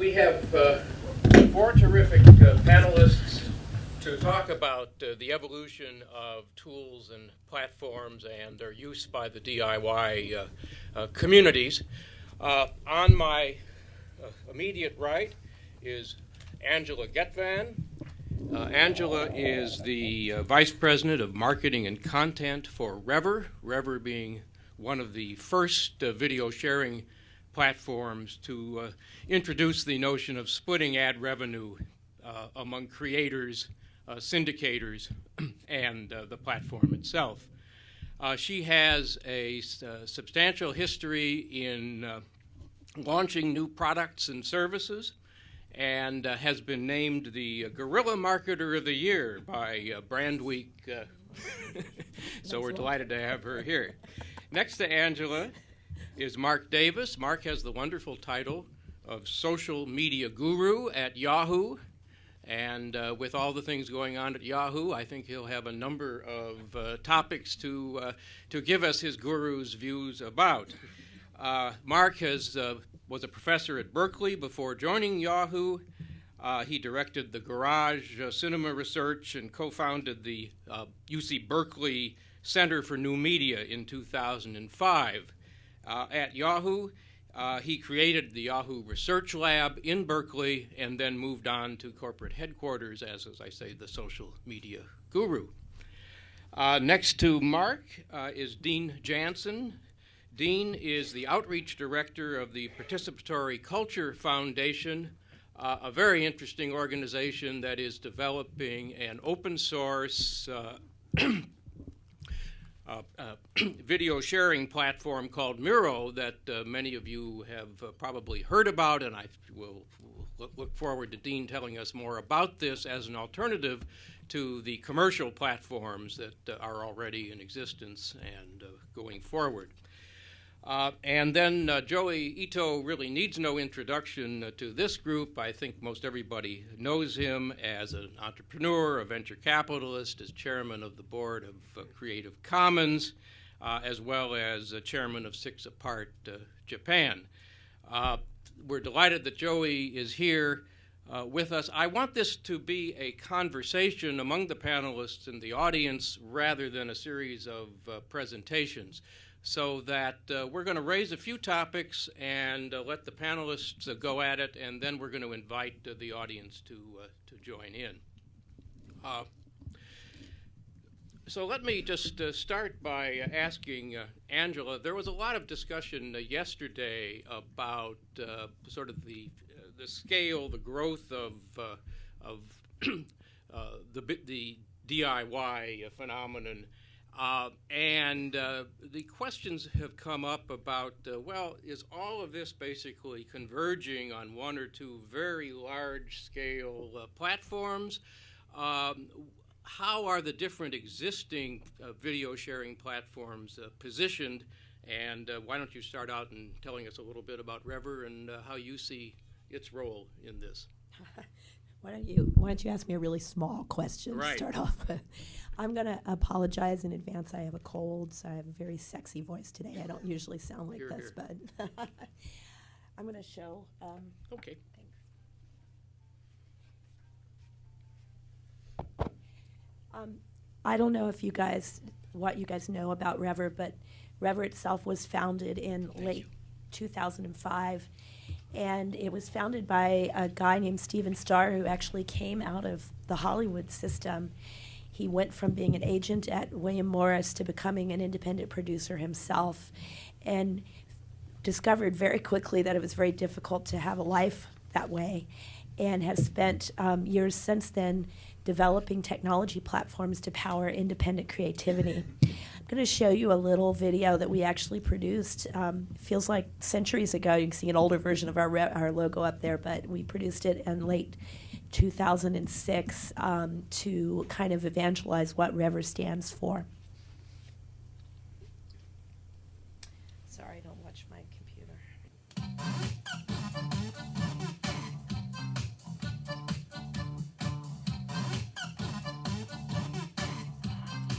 We have four terrific panelists to talk about the evolution of tools and platforms and their use by the DIY communities. On my immediate right is Angela Gyetvan. Angela is the Vice President of Marketing and Content for Rever, Rever being one of the first video sharing platforms to introduce the notion of splitting ad revenue among creators, syndicators, and the platform itself. She has a substantial history in launching new products and services, and has been named the Guerrilla Marketer of the Year by Brand Week. So we're delighted to have her here. Next to Angela is Mark Davis. Mark has the wonderful title of Social Media Guru at Yahoo. And with all the things going on at Yahoo, I think he'll have a number of topics to give us his guru's views about. Mark was a professor at Berkeley before joining Yahoo. He directed the Garage Cinema Research and co-founded the UC Berkeley Center for New Media in 2005. At Yahoo, he created the Yahoo Research Lab in Berkeley and then moved on to corporate headquarters as I say, the social media guru. Next to Mark is Dean Jansen. Dean is the outreach director of the Participatory Culture Foundation, a very interesting organization that is developing an open source video sharing platform called Miro that many of you have probably heard about, and I will look forward to Dean telling us more about this as an alternative to the commercial platforms that are already in existence and going forward. And then Joi Ito really needs no introduction to this group. I think most everybody knows him as an entrepreneur, a venture capitalist, as chairman of the board of Creative Commons, as well as chairman of Six Apart Japan. We're delighted that Joi is here with us. I want this to be a conversation among the panelists and the audience rather than a series of presentations. So that we're going to raise a few topics and let the panelists go at it, and then we're going to invite the audience to join in. So let me just start by asking Angela. There was a lot of discussion yesterday about sort of the scale, the growth of the DIY phenomenon. And the questions have come up about, well, is all of this basically converging on one or two very large-scale platforms? How are the different existing video sharing platforms positioned? And why don't you start out in telling us a little bit about Rever and how you see its role in this? Why don't you ask me a really small question to start off with? I'm going to apologize in advance. I have a cold, so I have a very sexy voice today. I don't usually sound like this, but I'm going to show. Okay. Thanks. I don't know if what you guys know about Rever, but Rever itself was founded in late 2005. And it was founded by a guy named Steven Starr, who actually came out of the Hollywood system. He went from being an agent at William Morris to becoming an independent producer himself, and discovered very quickly that it was very difficult to have a life that way, and have spent years since then developing technology platforms to power independent creativity. I'm going to show you a little video that we actually produced. Feels like centuries ago. You can see an older version of our logo up there, but we produced it in late 2006 to kind of evangelize what Rever stands for. Sorry, don't watch my computer.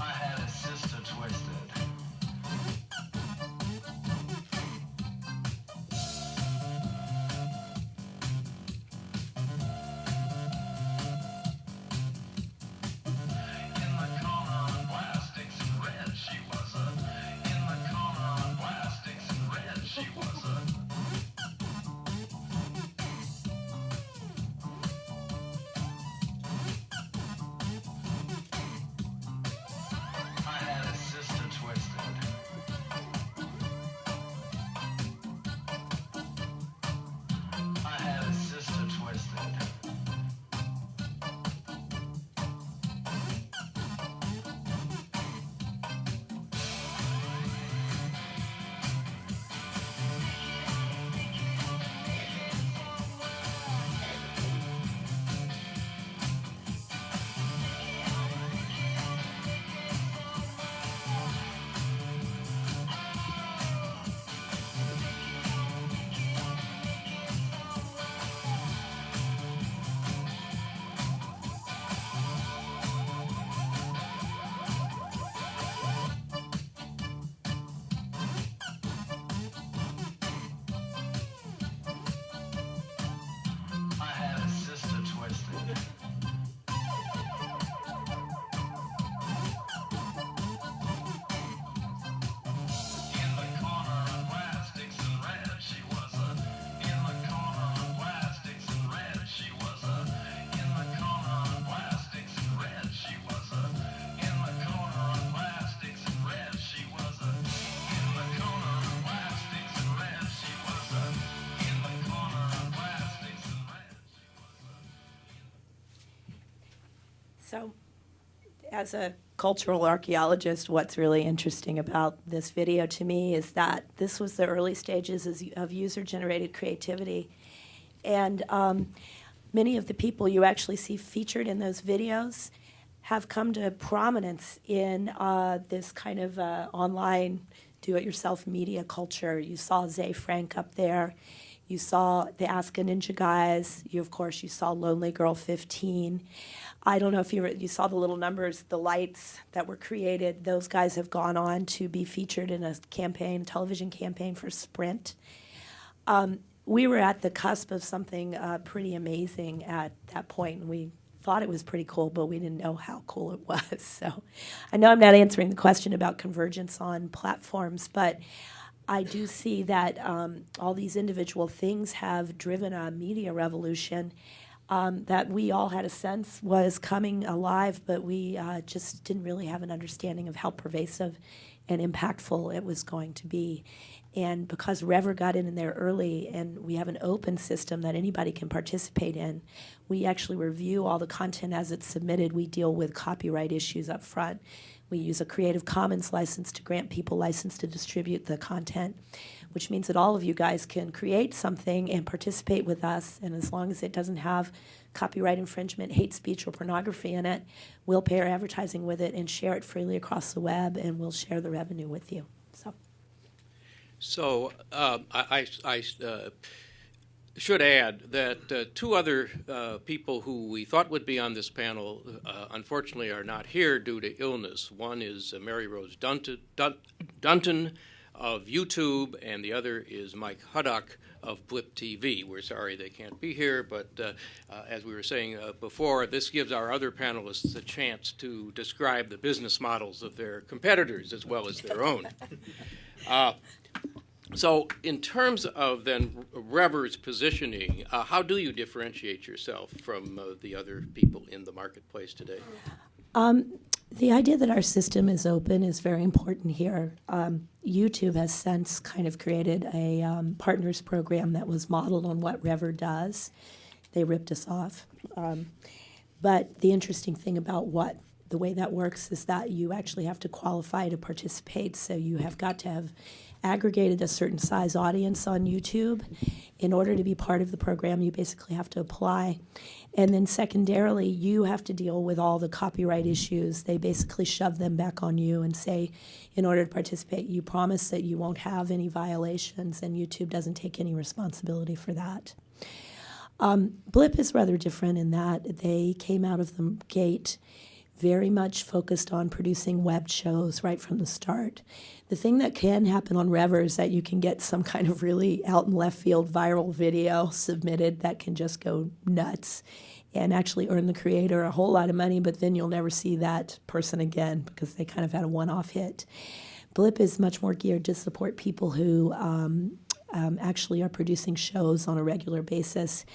I had a sister twisted. So, as a cultural archaeologist, what's really interesting about this video to me is that this was the early stages of user-generated creativity. And many of the people you actually see featured in those videos have come to prominence in this kind of online do-it-yourself media culture. You saw Zay Frank up there. You saw the Ask a Ninja guys. Of course, you saw Lonely Girl 15. I don't know if you saw the little numbers, the lights that were created. Those guys have gone on to be featured in a television campaign for Sprint. We were at the cusp of something pretty amazing at that point, and we thought it was pretty cool, but we didn't know how cool it was. So I know I'm not answering the question about convergence on platforms, but I do see that all these individual things have driven a media revolution that we all had a sense was coming alive, but we just didn't really have an understanding of how pervasive and impactful it was going to be. And because Rever got in there early, and we have an open system that anybody can participate in, we actually review all the content as it's submitted. We deal with copyright issues up front. We use a Creative Commons license to grant people license to distribute the content, which means that all of you guys can create something and participate with us, and as long as it doesn't have copyright infringement, hate speech, or pornography in it, we'll pair advertising with it and share it freely across the web, and we'll share the revenue with you. So I should add that two other people who we thought would be on this panel unfortunately are not here due to illness. One is Maryrose Dunton of YouTube, and the other is Mike Hudack of Blip TV. We're sorry they can't be here, but as we were saying before, this gives our other panelists a chance to describe the business models of their competitors as well as their own. So in terms of then Rever's positioning, how do you differentiate yourself from the other people in the marketplace today? The idea that our system is open is very important here. YouTube has since kind of created a partners program that was modeled on what Rever does. They ripped us off. But the interesting thing about the way that works is that you actually have to qualify to participate. So you have got to have aggregated a certain size audience on YouTube. In order to be part of the program, you basically have to apply. And then secondarily, you have to deal with all the copyright issues. They basically shove them back on you and say, in order to participate, you promise that you won't have any violations, and YouTube doesn't take any responsibility for that. Blip is rather different in that they came out of the gate very much focused on producing web shows right from the start. The thing that can happen on Rever is that you can get some kind of really out in left field viral video submitted that can just go nuts and actually earn the creator a whole lot of money, but then you'll never see that person again because they kind of had a one-off hit. Blip is much more geared to support people who actually are producing shows on a regular basis.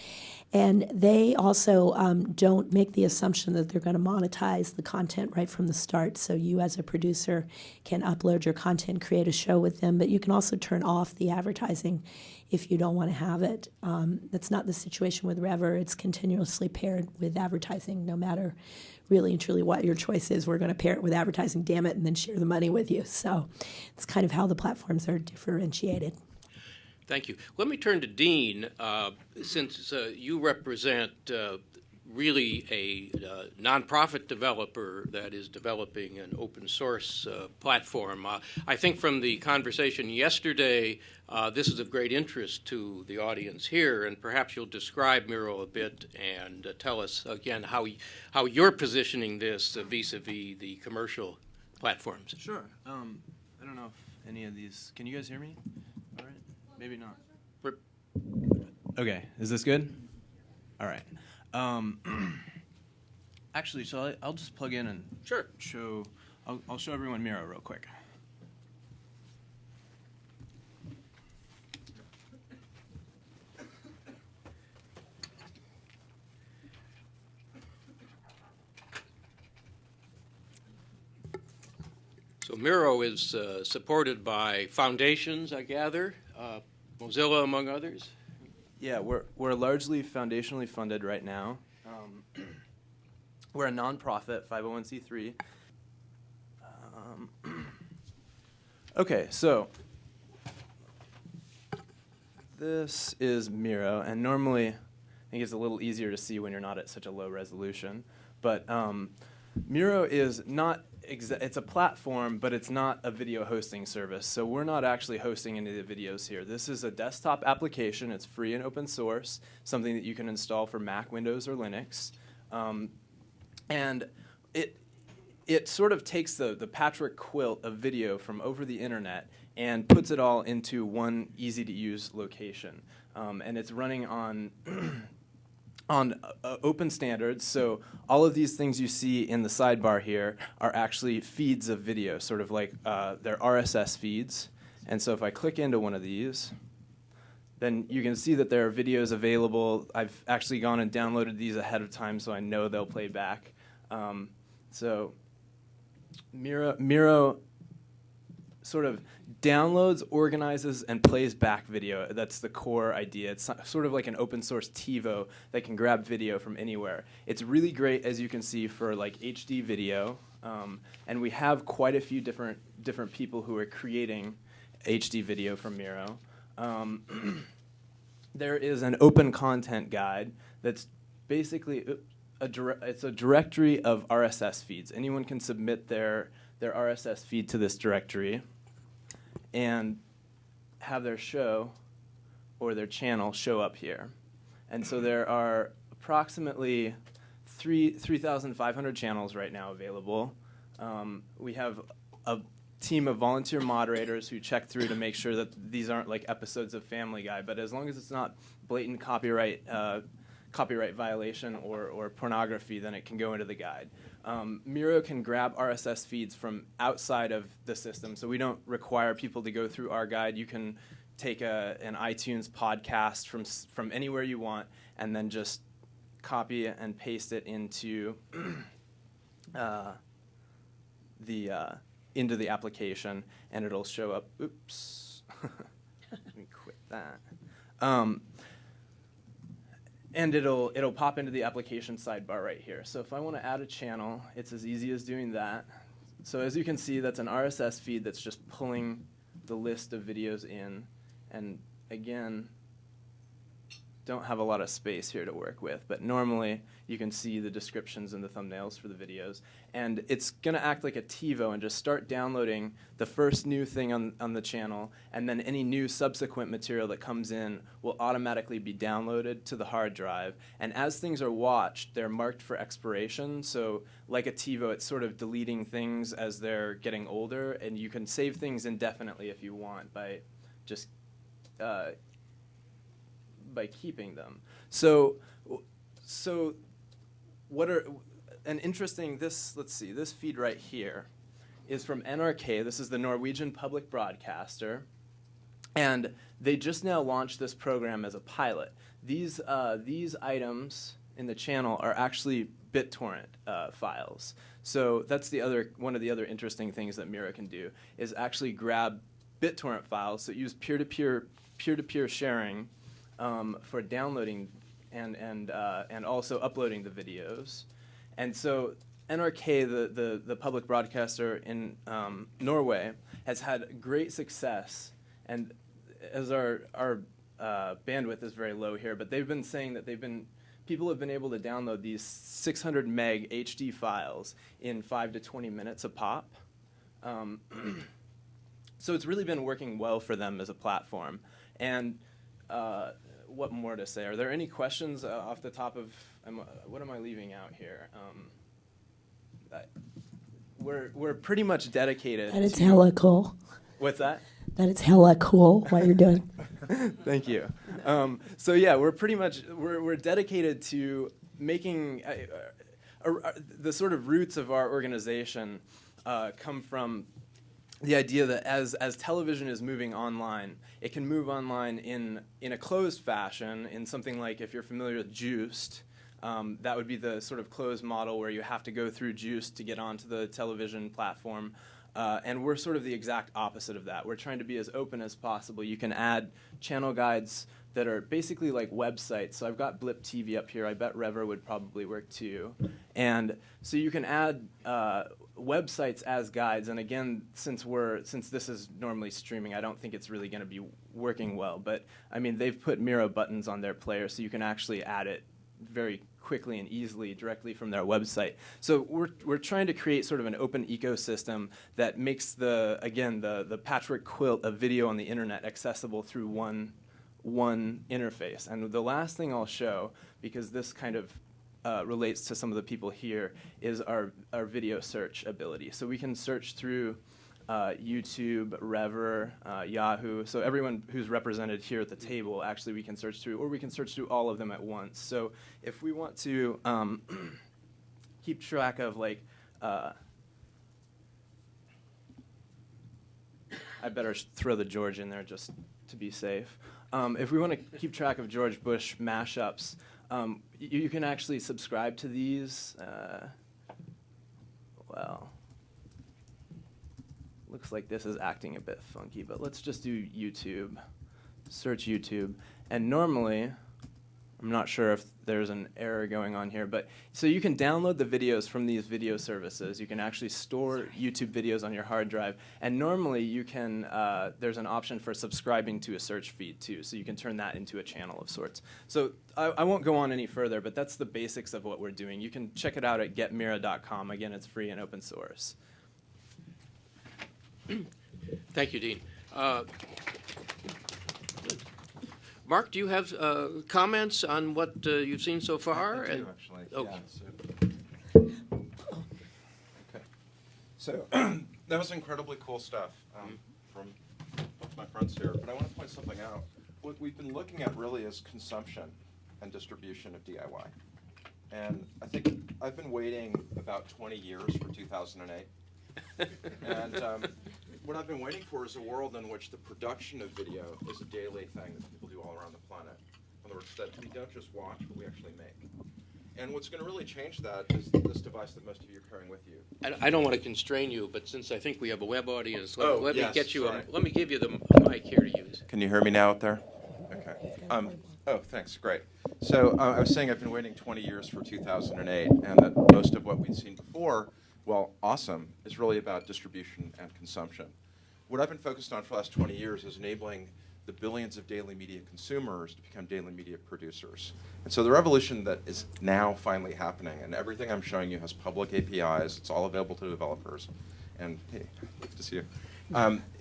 And they also don't make the assumption that they're going to monetize the content right from the start. So you as a producer can upload your content, create a show with them, but you can also turn off the advertising if you don't want to have it. That's not the situation with Rever. It's continuously paired with advertising, no matter really and truly what your choice is. We're going to pair it with advertising, damn it, and then share the money with you. So it's kind of how the platforms are differentiated. Thank you. Let me turn to Dean, since you represent really a nonprofit developer that is developing an open source platform. I think from the conversation yesterday, this is of great interest to the audience here, and perhaps you'll describe Miro a bit and tell us again how you're positioning this vis-a-vis the commercial platforms. Sure. I don't know if any of these, can you guys hear me? All right. Maybe not. Okay, is this good? All right. Actually, so I'll just plug in and Sure. I'll show everyone Miro real quick. So Miro is supported by foundations, I gather, Mozilla among others. Yeah, we're largely foundationally funded right now. We're a nonprofit, 501c3. Okay, so this is Miro, and normally I think it's a little easier to see when you're not at such a low resolution. But Miro is not, it's a platform, but it's not a video hosting service. So we're not actually hosting any of the videos here. This is a desktop application. It's free and open source, something that you can install for Mac, Windows, or Linux. And it sort of takes the patchwork quilt of video from over the internet and puts it all into one easy-to-use location. And it's running on open standards, so all of these things you see in the sidebar here are actually feeds of video, sort of like they're RSS feeds. And so if I click into one of these, then you can see that there are videos available. I've actually gone and downloaded these ahead of time, so I know they'll play back. So Miro sort of downloads, organizes, and plays back video. That's the core idea. It's sort of like an open source TiVo that can grab video from anywhere. It's really great, as you can see, for like HD video. And we have quite a few different people who are creating HD video from Miro. There is an open content guide that's basically it's a directory of RSS feeds. Anyone can submit their RSS feed to this directory and have their show or their channel show up here. And so there are approximately 3,500 channels right now available. We have a team of volunteer moderators who check through to make sure that these aren't like episodes of Family Guy, but as long as it's not blatant copyright violation or pornography, then it can go into the guide. Miro can grab RSS feeds from outside of the system, so we don't require people to go through our guide. You can take an iTunes podcast from anywhere you want and then just copy and paste it into into the application, and it'll show up. Oops. Let me quit that. And it'll pop into the application sidebar right here. So if I want to add a channel, it's as easy as doing that. So as you can see, that's an RSS feed that's just pulling the list of videos in. And again, don't have a lot of space here to work with, but normally you can see the descriptions and the thumbnails for the videos. And it's going to act like a TiVo and just start downloading the first new thing on the channel, and then any new subsequent material that comes in will automatically be downloaded to the hard drive. And as things are watched, they're marked for expiration. So like a TiVo, it's sort of deleting things as they're getting older, and you can save things indefinitely if you want by just by keeping them. So what are an interesting, let's see, this feed right here is from NRK. This is the Norwegian public broadcaster, and they just now launched this program as a pilot. These items in the channel are actually BitTorrent files. So that's one of the other interesting things that Miro can do is actually grab BitTorrent files that use peer-to-peer sharing for downloading and also uploading the videos. And so NRK, the public broadcaster in Norway, has had great success. And as our bandwidth is very low here, but they've been saying that people have been able to download these 600 meg HD files in 5 to 20 minutes a pop. So it's really been working well for them as a platform. And what more to say? Are there any questions off the top of, what am I leaving out here? We're pretty much dedicated. That is hella cool. What's that? That is hella cool what you're doing. Thank you. So yeah, we're dedicated to making the sort of roots of our organization come from the idea that as television is moving online, it can move online in a closed fashion, in something like, if you're familiar with Juiced, that would be the sort of closed model where you have to go through Juiced to get onto the television platform. And we're sort of the exact opposite of that. We're trying to be as open as possible. You can add channel guides that are basically like websites. So I've got Blip TV up here. I bet Rever would probably work too. And so you can add websites as guides. And again, since this is normally streaming, I don't think it's really going to be working well. But I mean, they've put Miro buttons on their player, so you can actually add it very quickly and easily directly from their website. So we're trying to create sort of an open ecosystem that makes the patchwork quilt of video on the internet accessible through one interface. And the last thing I'll show, because this kind of relates to some of the people here, is our video search ability. So we can search through YouTube, Rever, Yahoo. So everyone who's represented here at the table, actually we can search through, or we can search through all of them at once. So if we want to keep track of, like, I better throw the George in there just to be safe. If we want to keep track of George Bush mashups, you can actually subscribe to these. Well, looks like this is acting a bit funky, but let's just do YouTube. Search YouTube. And normally, I'm not sure if there's an error going on here, but so you can download the videos from these video services. You can actually store YouTube videos on your hard drive. And normally you can, there's an option for subscribing to a search feed too, so you can turn that into a channel of sorts. So I won't go on any further, but that's the basics of what we're doing. You can check it out at getmiro.com. Again, it's free and open source. Thank you, Dean. Mark, do you have comments on what you've seen so far? I do, actually. Okay. Yeah, okay. So that was incredibly cool stuff from my friends here. But I want to point something out. What we've been looking at really is consumption and distribution of DIY. And I think I've been waiting about 20 years for 2008. And what I've been waiting for is a world in which the production of video is a daily thing that people do all around the planet. In other words, that we don't just watch, but we actually make. And what's going to really change that is this device that most of you are carrying with you. I don't want to constrain you, but since I think we have a web audience, let me yes, get you. sorry. Let me give you the mic here to use. Can you hear me now out there? Okay. Oh, thanks. Great. So I was saying I've been waiting 20 years for 2008, and that most of what we'd seen before, well, awesome, is really about distribution and consumption. What I've been focused on for the last 20 years is enabling the billions of daily media consumers to become daily media producers. And so the revolution that is now finally happening, and everything I'm showing you has public APIs, it's all available to developers, and hey, good to see you,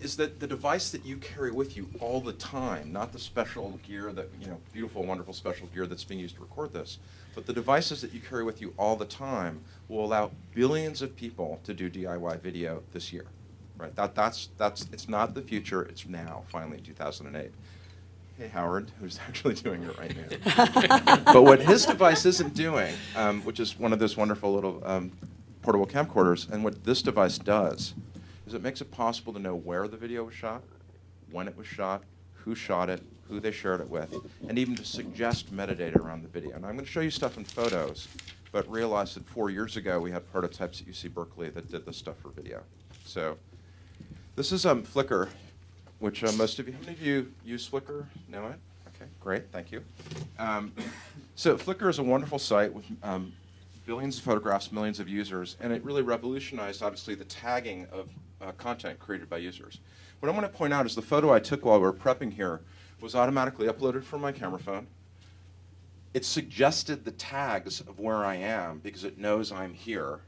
is that the device that you carry with you all the time, not the special gear that, beautiful, wonderful special gear that's being used to record this, but the devices that you carry with you all the time will allow billions of people to do DIY video this year. Right? That's it's not the future, it's now, finally, in 2008. Hey, Howard, who's actually doing it right now. But what his device isn't doing, which is one of those wonderful little portable camcorders, and what this device does, is it makes it possible to know where the video was shot, when it was shot, who shot it, who they shared it with, and even to suggest metadata around the video. And I'm going to show you stuff in photos, but realize that 4 years ago we had prototypes at UC Berkeley that did this stuff for video. So this is Flickr, which most of you, how many of you use Flickr? Know it? Okay, great, thank you. So Flickr is a wonderful site with billions of photographs, millions of users, and it really revolutionized, obviously, the tagging of content created by users. What I want to point out is the photo I took while we were prepping here was automatically uploaded from my camera phone. It suggested the tags of where I am because it knows I'm here.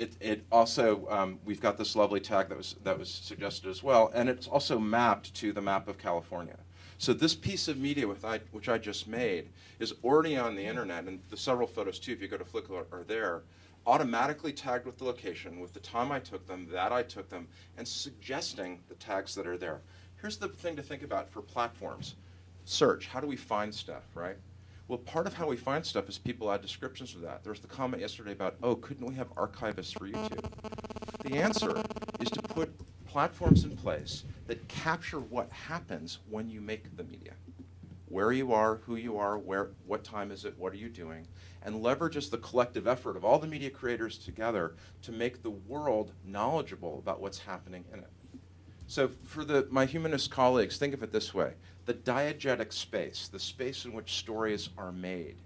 It also, we've got this lovely tag that was suggested as well, and it's also mapped to the map of California. So this piece of media which I just made is already on the internet, and the several photos too, if you go to Flickr, are there, automatically tagged with the location, with the time I took them, that I took them, and suggesting the tags that are there. Here's the thing to think about for platforms. Search, how do we find stuff, right? Well, part of how we find stuff is people add descriptions to that. There was the comment yesterday about, oh, couldn't we have archivists for YouTube? The answer is to put platforms in place that capture what happens when you make the media. Where you are, who you are, what time is it, what are you doing, and leverages the collective effort of all the media creators together to make the world knowledgeable about what's happening in it. So for my humanist colleagues, think of it this way. The diegetic space, the space in which stories are made,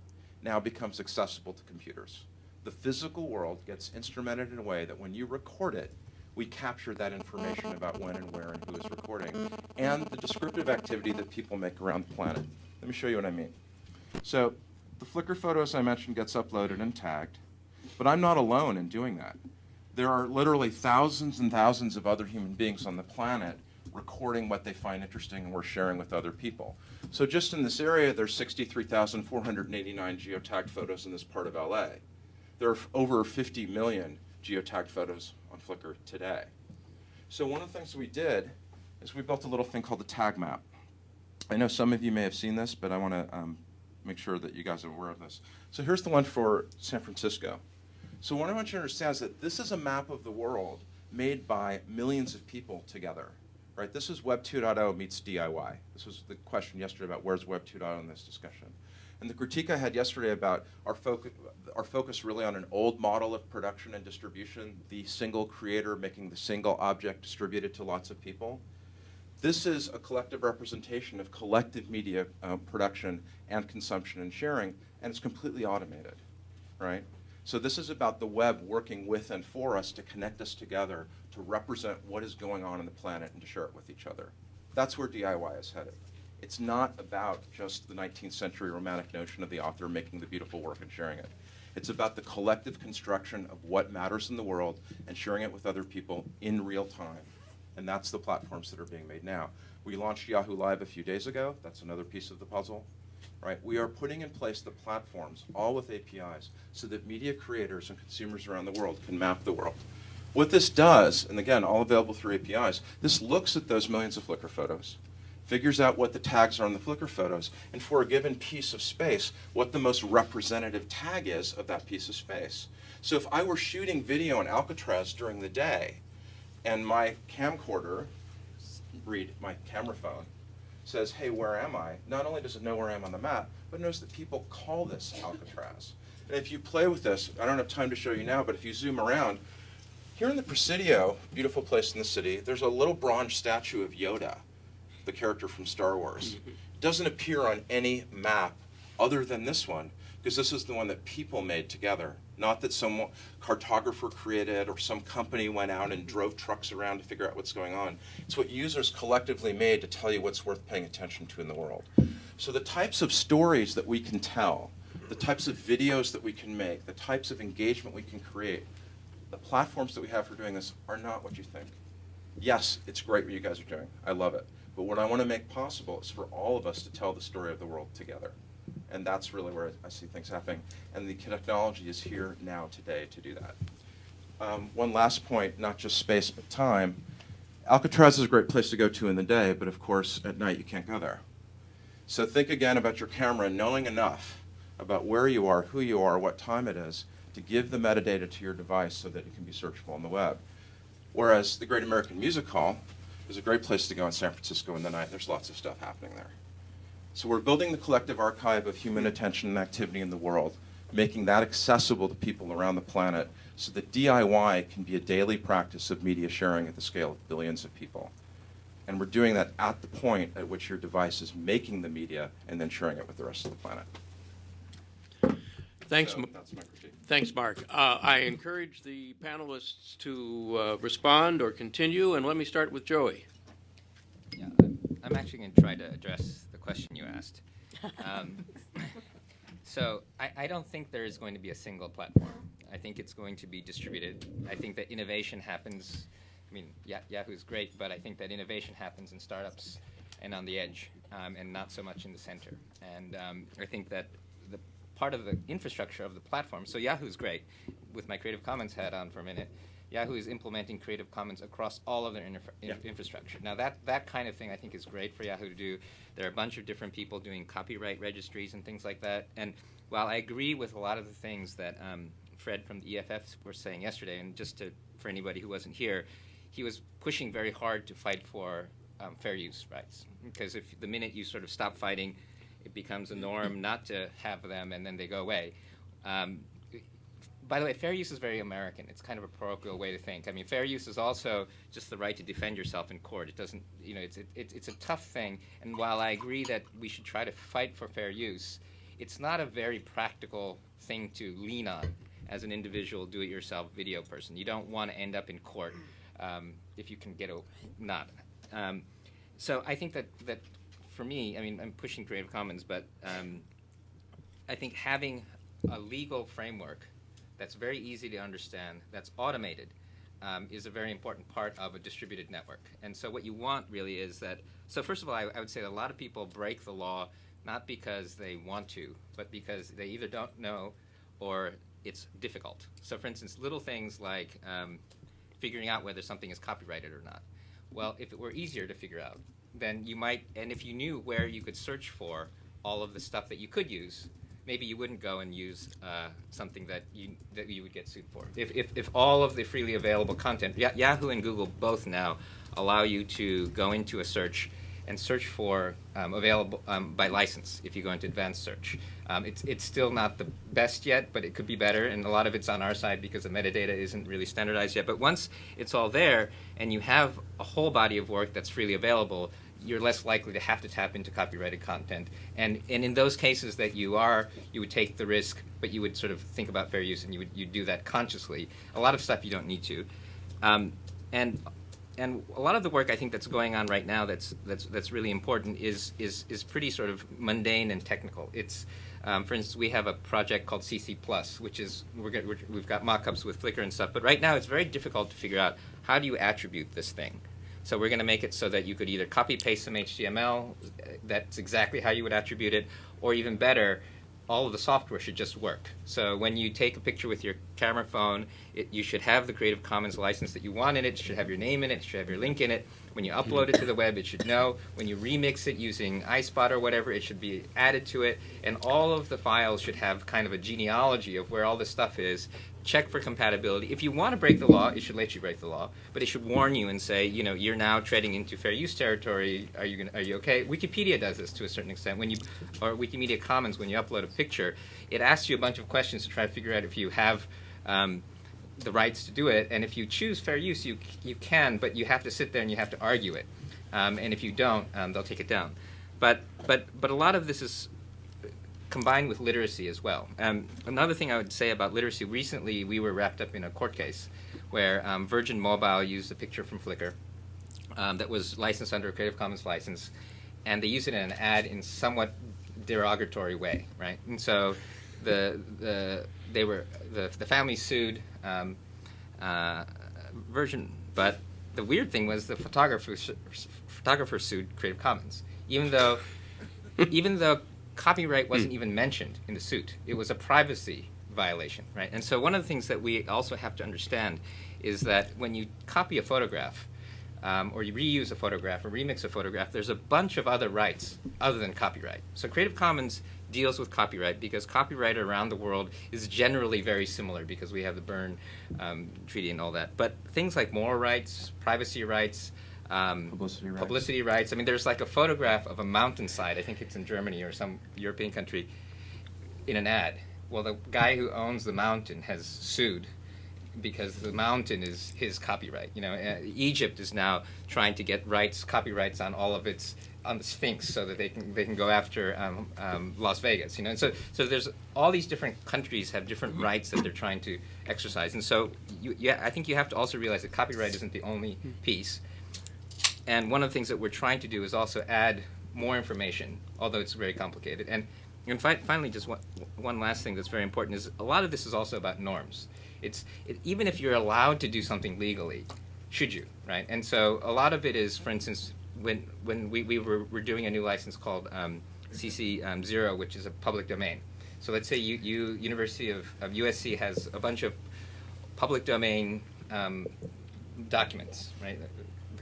now becomes accessible to computers. the physical world gets instrumented in a way that when you record it, we capture that information about when and where and who is recording, and the descriptive activity that people make around the planet. Let me show you what I mean. So the Flickr photos I mentioned gets uploaded and tagged, but I'm not alone in doing that. There are literally thousands and thousands of other human beings on the planet recording what they find interesting and we're sharing with other people. So just in this area, there's 63,489 geotagged photos in this part of LA. There are over 50 million geotagged photos on Flickr today. So one of the things we did is we built a little thing called the tag map. I know some of you may have seen this, but I want to make sure that you guys are aware of this. So here's the one for San Francisco. So what I want you to understand is that this is a map of the world made by millions of people together. Right? This is Web 2.0 meets DIY. This was the question yesterday about where's Web 2.0 in this discussion. And the critique I had yesterday about our focus really on an old model of production and distribution, the single creator making the single object distributed to lots of people. This is a collective representation of collective media production and consumption and sharing, and it's completely automated, right? So this is about the web working with and for us to connect us together to represent what is going on the planet and to share it with each other. That's where DIY is headed. It's not about just the 19th century romantic notion of the author making the beautiful work and sharing it. It's about the collective construction of what matters in the world and sharing it with other people in real time. And that's the platforms that are being made now. We launched Yahoo Live a few days ago. That's another piece of the puzzle. Right? We are putting in place the platforms, all with APIs, so that media creators and consumers around the world can map the world. What this does, and again, all available through APIs, this looks at those millions of Flickr photos, figures out what the tags are on the Flickr photos, and for a given piece of space, what the most representative tag is of that piece of space. So if I were shooting video in Alcatraz during the day, and my camcorder, read my camera phone, says, hey, where am I? Not only does it know where I am on the map, but it knows that people call this Alcatraz. And if you play with this, I don't have time to show you now, but if you zoom around, here in the Presidio, beautiful place in the city, there's a little bronze statue of Yoda, the character from Star Wars. It doesn't appear on any map other than this one, because this is the one that people made together. Not that some cartographer created or some company went out and drove trucks around to figure out what's going on. It's what users collectively made to tell you what's worth paying attention to in the world. So the types of stories that we can tell, the types of videos that we can make, the types of engagement we can create, the platforms that we have for doing this are not what you think. Yes, it's great what you guys are doing. I love it. But what I want to make possible is for all of us to tell the story of the world together. And that's really where I see things happening. And the technology is here now today to do that. One last point, not just space but time. Alcatraz is a great place to go to in the day, but of course at night you can't go there. So think again about your camera, knowing enough about where you are, who you are, what time it is, to give the metadata to your device so that it can be searchable on the web. Whereas the Great American Music Hall is a great place to go in San Francisco in the night. There's lots of stuff happening there. So we're building the collective archive of human attention and activity in the world, making that accessible to people around the planet so that DIY can be a daily practice of media sharing at the scale of billions of people. And we're doing that at the point at which your device is making the media and then sharing it with the rest of the planet. Thanks, So that's my critique. Thanks, Mark. I encourage the panelists to respond or continue, and let me start with Joi. Yeah, I'm actually going to try to address the question you asked. So I don't think there is going to be a single platform. I think it's going to be distributed. I think that innovation happens. I mean, Yahoo's great, but I think that innovation happens in startups and on the edge, and not so much in the center. And I think that the part of the infrastructure of the platform, so Yahoo's great. With my Creative Commons hat on for a minute, Yahoo is implementing Creative Commons across all of their infrastructure. Now that kind of thing I think is great for Yahoo to do. There are a bunch of different people doing copyright registries and things like that. And while I agree with a lot of the things that Fred from the EFF were saying yesterday, and just for anybody who wasn't here, he was pushing very hard to fight for fair use rights. Because if the minute you sort of stop fighting, it becomes a norm not to have them, and then they go away. By the way, fair use is very American. It's kind of a parochial way to think. I mean, fair use is also just the right to defend yourself in court. It doesn't, you know, it's a tough thing. And while I agree that we should try to fight for fair use, it's not a very practical thing to lean on. as an individual do-it-yourself video person. You don't want to end up in court if you can get not. So I think that for me, I mean, I'm pushing Creative Commons, but I think having a legal framework that's very easy to understand, that's automated, is a very important part of a distributed network. And so what you want really is that, so first of all, I would say that a lot of people break the law not because they want to, but because they either don't know or it's difficult. So for instance, little things like figuring out whether something is copyrighted or not. Well, if it were easier to figure out, then you might, and if you knew where you could search for all of the stuff that you could use, maybe you wouldn't go and use something that you would get sued for. If all of the freely available content, Yahoo and Google both now allow you to go into a search and search for available by license if you go into advanced search. It's still not the best yet, but it could be better, and a lot of it's on our side because the metadata isn't really standardized yet. But once it's all there and you have a whole body of work that's freely available, you're less likely to have to tap into copyrighted content. And in those cases that you would take the risk, but you would sort of think about fair use, and you'd do that consciously. A lot of stuff you don't need to. And a lot of the work I think that's going on right now that's really important is pretty sort of mundane and technical. It's for instance, we have a project called CC+, which is we've got mock-ups with Flickr and stuff. But right now it's very difficult to figure out how do you attribute this thing. So we're going to make it so that you could either copy-paste some HTML, that's exactly how you would attribute it, or even better, all of the software should just work. So when you take a picture with your camera phone, you should have the Creative Commons license that you want in it. It should have your name in it. It should have your link in it. When you upload it to the web, it should know. When you remix it using iSpot or whatever, it should be added to it. And all of the files should have kind of a genealogy of where all this stuff is. Check for compatibility. If you want to break the law, it should let you break the law, but it should warn you and say, you know, you're now treading into fair use territory. Are you okay? Wikipedia does this to a certain extent. Or Wikimedia Commons, when you upload a picture, it asks you a bunch of questions to try to figure out if you have the rights to do it. And if you choose fair use, you can, but you have to sit there and you have to argue it. And if you don't, they'll take it down. But a lot of this is combined with literacy as well. Another thing I would say about literacy, recently we were wrapped up in a court case where Virgin Mobile used a picture from Flickr that was licensed under a Creative Commons license, and they used it in an ad in somewhat derogatory way, right? And so the family sued Virgin, but the weird thing was the photographer sued Creative Commons, even though copyright wasn't even mentioned in the suit. It was a privacy violation, right? And so one of the things that we also have to understand is that when you copy a photograph, or you reuse a photograph or remix a photograph, there's a bunch of other rights other than copyright. So Creative Commons deals with copyright because copyright around the world is generally very similar because we have the Berne Treaty and all that. But things like moral rights, privacy rights, publicity rights. I mean, there's like a photograph of a mountainside, I think it's in Germany or some European country, in an ad. Well, the guy who owns the mountain has sued because the mountain is his copyright. You know, Egypt is now trying to get copyrights on all of on the Sphinx so that they can go after Las Vegas. You know, and so there's all these different countries have different rights that they're trying to exercise. And so I think you have to also realize that copyright isn't the only piece. And one of the things that we're trying to do is also add more information, although it's very complicated. And finally, just one last thing that's very important is a lot of this is also about norms. Even if you're allowed to do something legally, should you, right? And so a lot of it is, for instance, when we're doing a new license called CC 0, which is a public domain. So let's say University of USC has a bunch of public domain documents, right?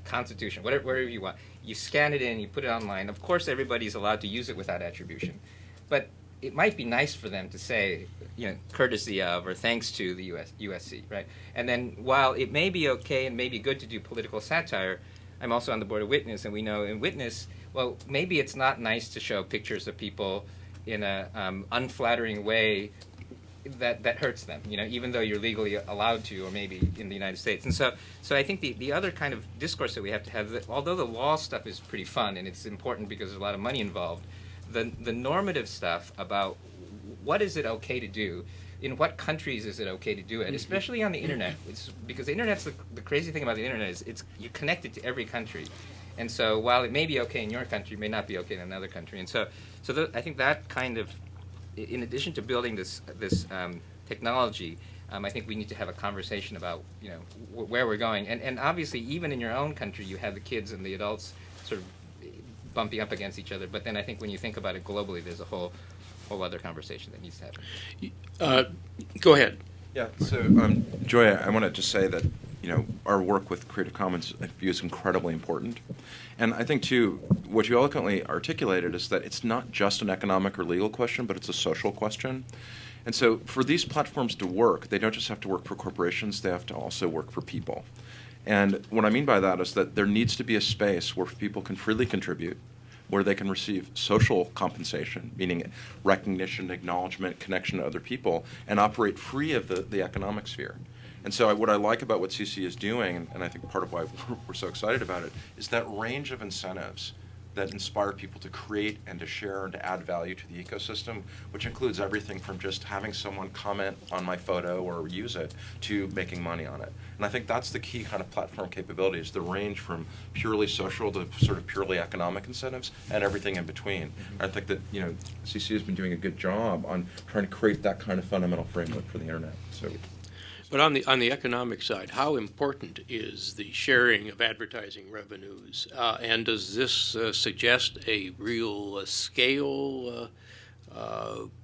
Constitution, whatever you want. You scan it in, you put it online. Of course, everybody's allowed to use it without attribution. But it might be nice for them to say, you know, courtesy of or thanks to the USC, right? And then while it may be okay and may be good to do political satire, I'm also on the board of Witness, and we know in Witness, well, maybe it's not nice to show pictures of people in a unflattering way that hurts them, you know, even though you're legally allowed to, or maybe in the United States. And so I think the other kind of discourse that we have to have, that although the law stuff is pretty fun and it's important because there's a lot of money involved, the normative stuff about what is it okay to do in what countries is it okay to do it, especially on the internet. Because the internet's the crazy thing about the internet is you're connected to every country. And so while it may be okay in your country, it may not be okay in another country. And so I think that kind of, in addition to building this technology, I think we need to have a conversation about where we're going. And obviously, even in your own country, you have the kids and the adults sort of bumping up against each other. But then I think when you think about it globally, there's a whole other conversation that needs to happen. Go ahead. Yeah. So, Joi, I want to just say that our work with Creative Commons, I view, is incredibly important. And I think, too, what you eloquently articulated is that it's not just an economic or legal question, but it's a social question. And so for these platforms to work, they don't just have to work for corporations, they have to also work for people. And what I mean by that is that there needs to be a space where people can freely contribute, where they can receive social compensation, meaning recognition, acknowledgement, connection to other people, and operate free of the economic sphere. And so what I like about what CC is doing, and I think part of why we're so excited about it, is that range of incentives that inspire people to create and to share and to add value to the ecosystem, which includes everything from just having someone comment on my photo or use it to making money on it. And I think that's the key kind of platform capability, is the range from purely social to sort of purely economic incentives and everything in between. I think that CC has been doing a good job on trying to create that kind of fundamental framework for the internet. So. But on the economic side, how important is the sharing of advertising revenues? And does this suggest a real scale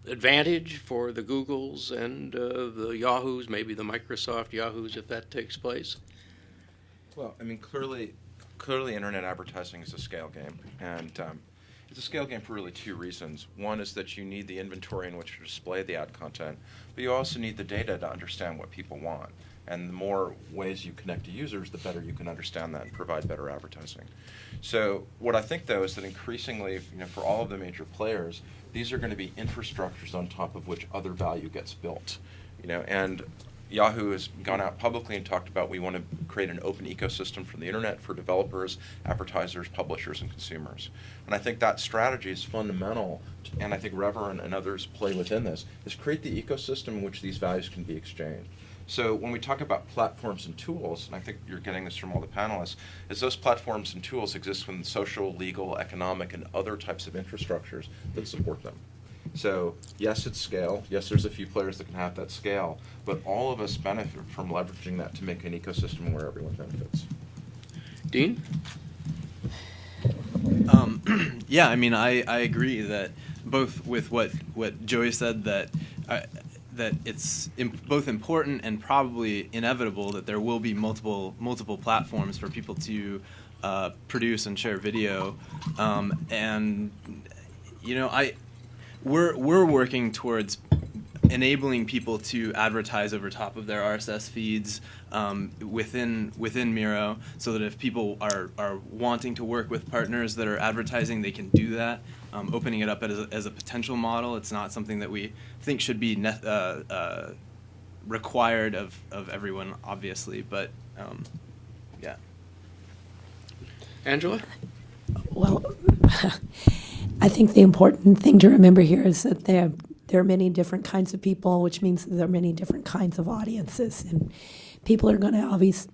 advantage for the Googles and the Yahoos, maybe the Microsoft Yahoos, if that takes place? Well, I mean, clearly internet advertising is a scale game. And it's a scale game for really two reasons. One is that you need the inventory in which to display the ad content, but you also need the data to understand what people want. And the more ways you connect to users, the better you can understand that and provide better advertising. So what I think, though, is that increasingly, for all of the major players, these are going to be infrastructures on top of which other value gets built. And Yahoo has gone out publicly and talked about, we want to create an open ecosystem for the internet for developers, advertisers, publishers, and consumers. And I think that strategy is fundamental, and I think Reverend and others play within this, is create the ecosystem in which these values can be exchanged. So when we talk about platforms and tools, and I think you're getting this from all the panelists, is those platforms and tools exist within social, legal, economic, and other types of infrastructures that support them. So yes, it's scale. Yes, there's a few players that can have that scale, but all of us benefit from leveraging that to make an ecosystem where everyone benefits. Dean? Yeah, I mean, I agree that both with what Joi said, that it's both important and probably inevitable that there will be multiple platforms for people to produce and share video, and we're working towards enabling people to advertise over top of their RSS feeds within Miro, so that if people are wanting to work with partners that are advertising, they can do that. Opening it up as a potential model. It's not something that we think should be required of everyone, obviously, but yeah. Angela? Well, I think the important thing to remember here is that there are many different kinds of people, which means that there are many different kinds of audiences, and people are going to always,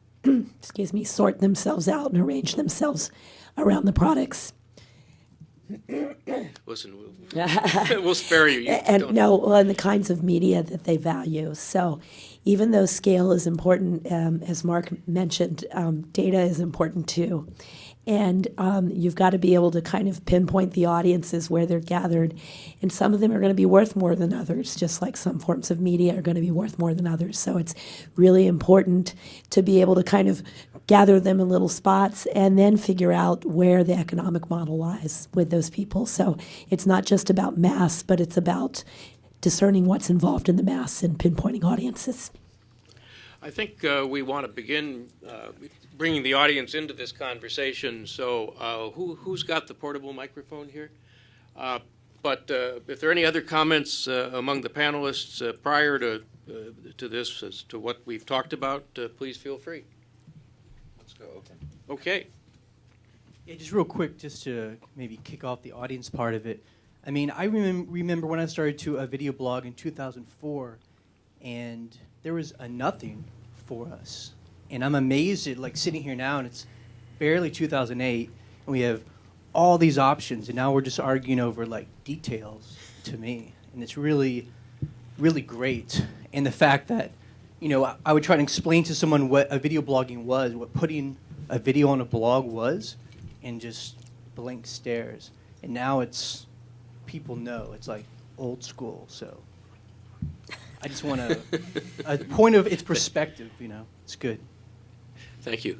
sort themselves out and arrange themselves around the products. Listen, we'll spare you. And the kinds of media that they value. So even though scale is important, as Mark mentioned, data is important too. And you've got to be able to kind of pinpoint the audiences where they're gathered. And some of them are going to be worth more than others, just like some forms of media are going to be worth more than others. So it's really important to be able to kind of gather them in little spots and then figure out where the economic model lies with those people. So it's not just about mass, but it's about discerning what's involved in the mass and pinpointing audiences. I think we want to begin bringing the audience into this conversation. So who's got the portable microphone here? But if there are any other comments among the panelists prior to this as to what we've talked about, please feel free. Let's go open. Okay. Yeah, just real quick, just to maybe kick off the audience part of it. I mean, I remember when I started to a video blog in 2004, and there was a nothing for us. And I'm amazed at like sitting here now, and it's barely 2008, and we have all these options, and now we're just arguing over like details to me, and it's really, really great. And the fact that, you know, I would try to explain to someone what a video blogging was, what putting a video on a blog was, and just blank stares. And now it's, people know, it's like old school, so I just want a point of its perspective, you know, it's good. Thank you.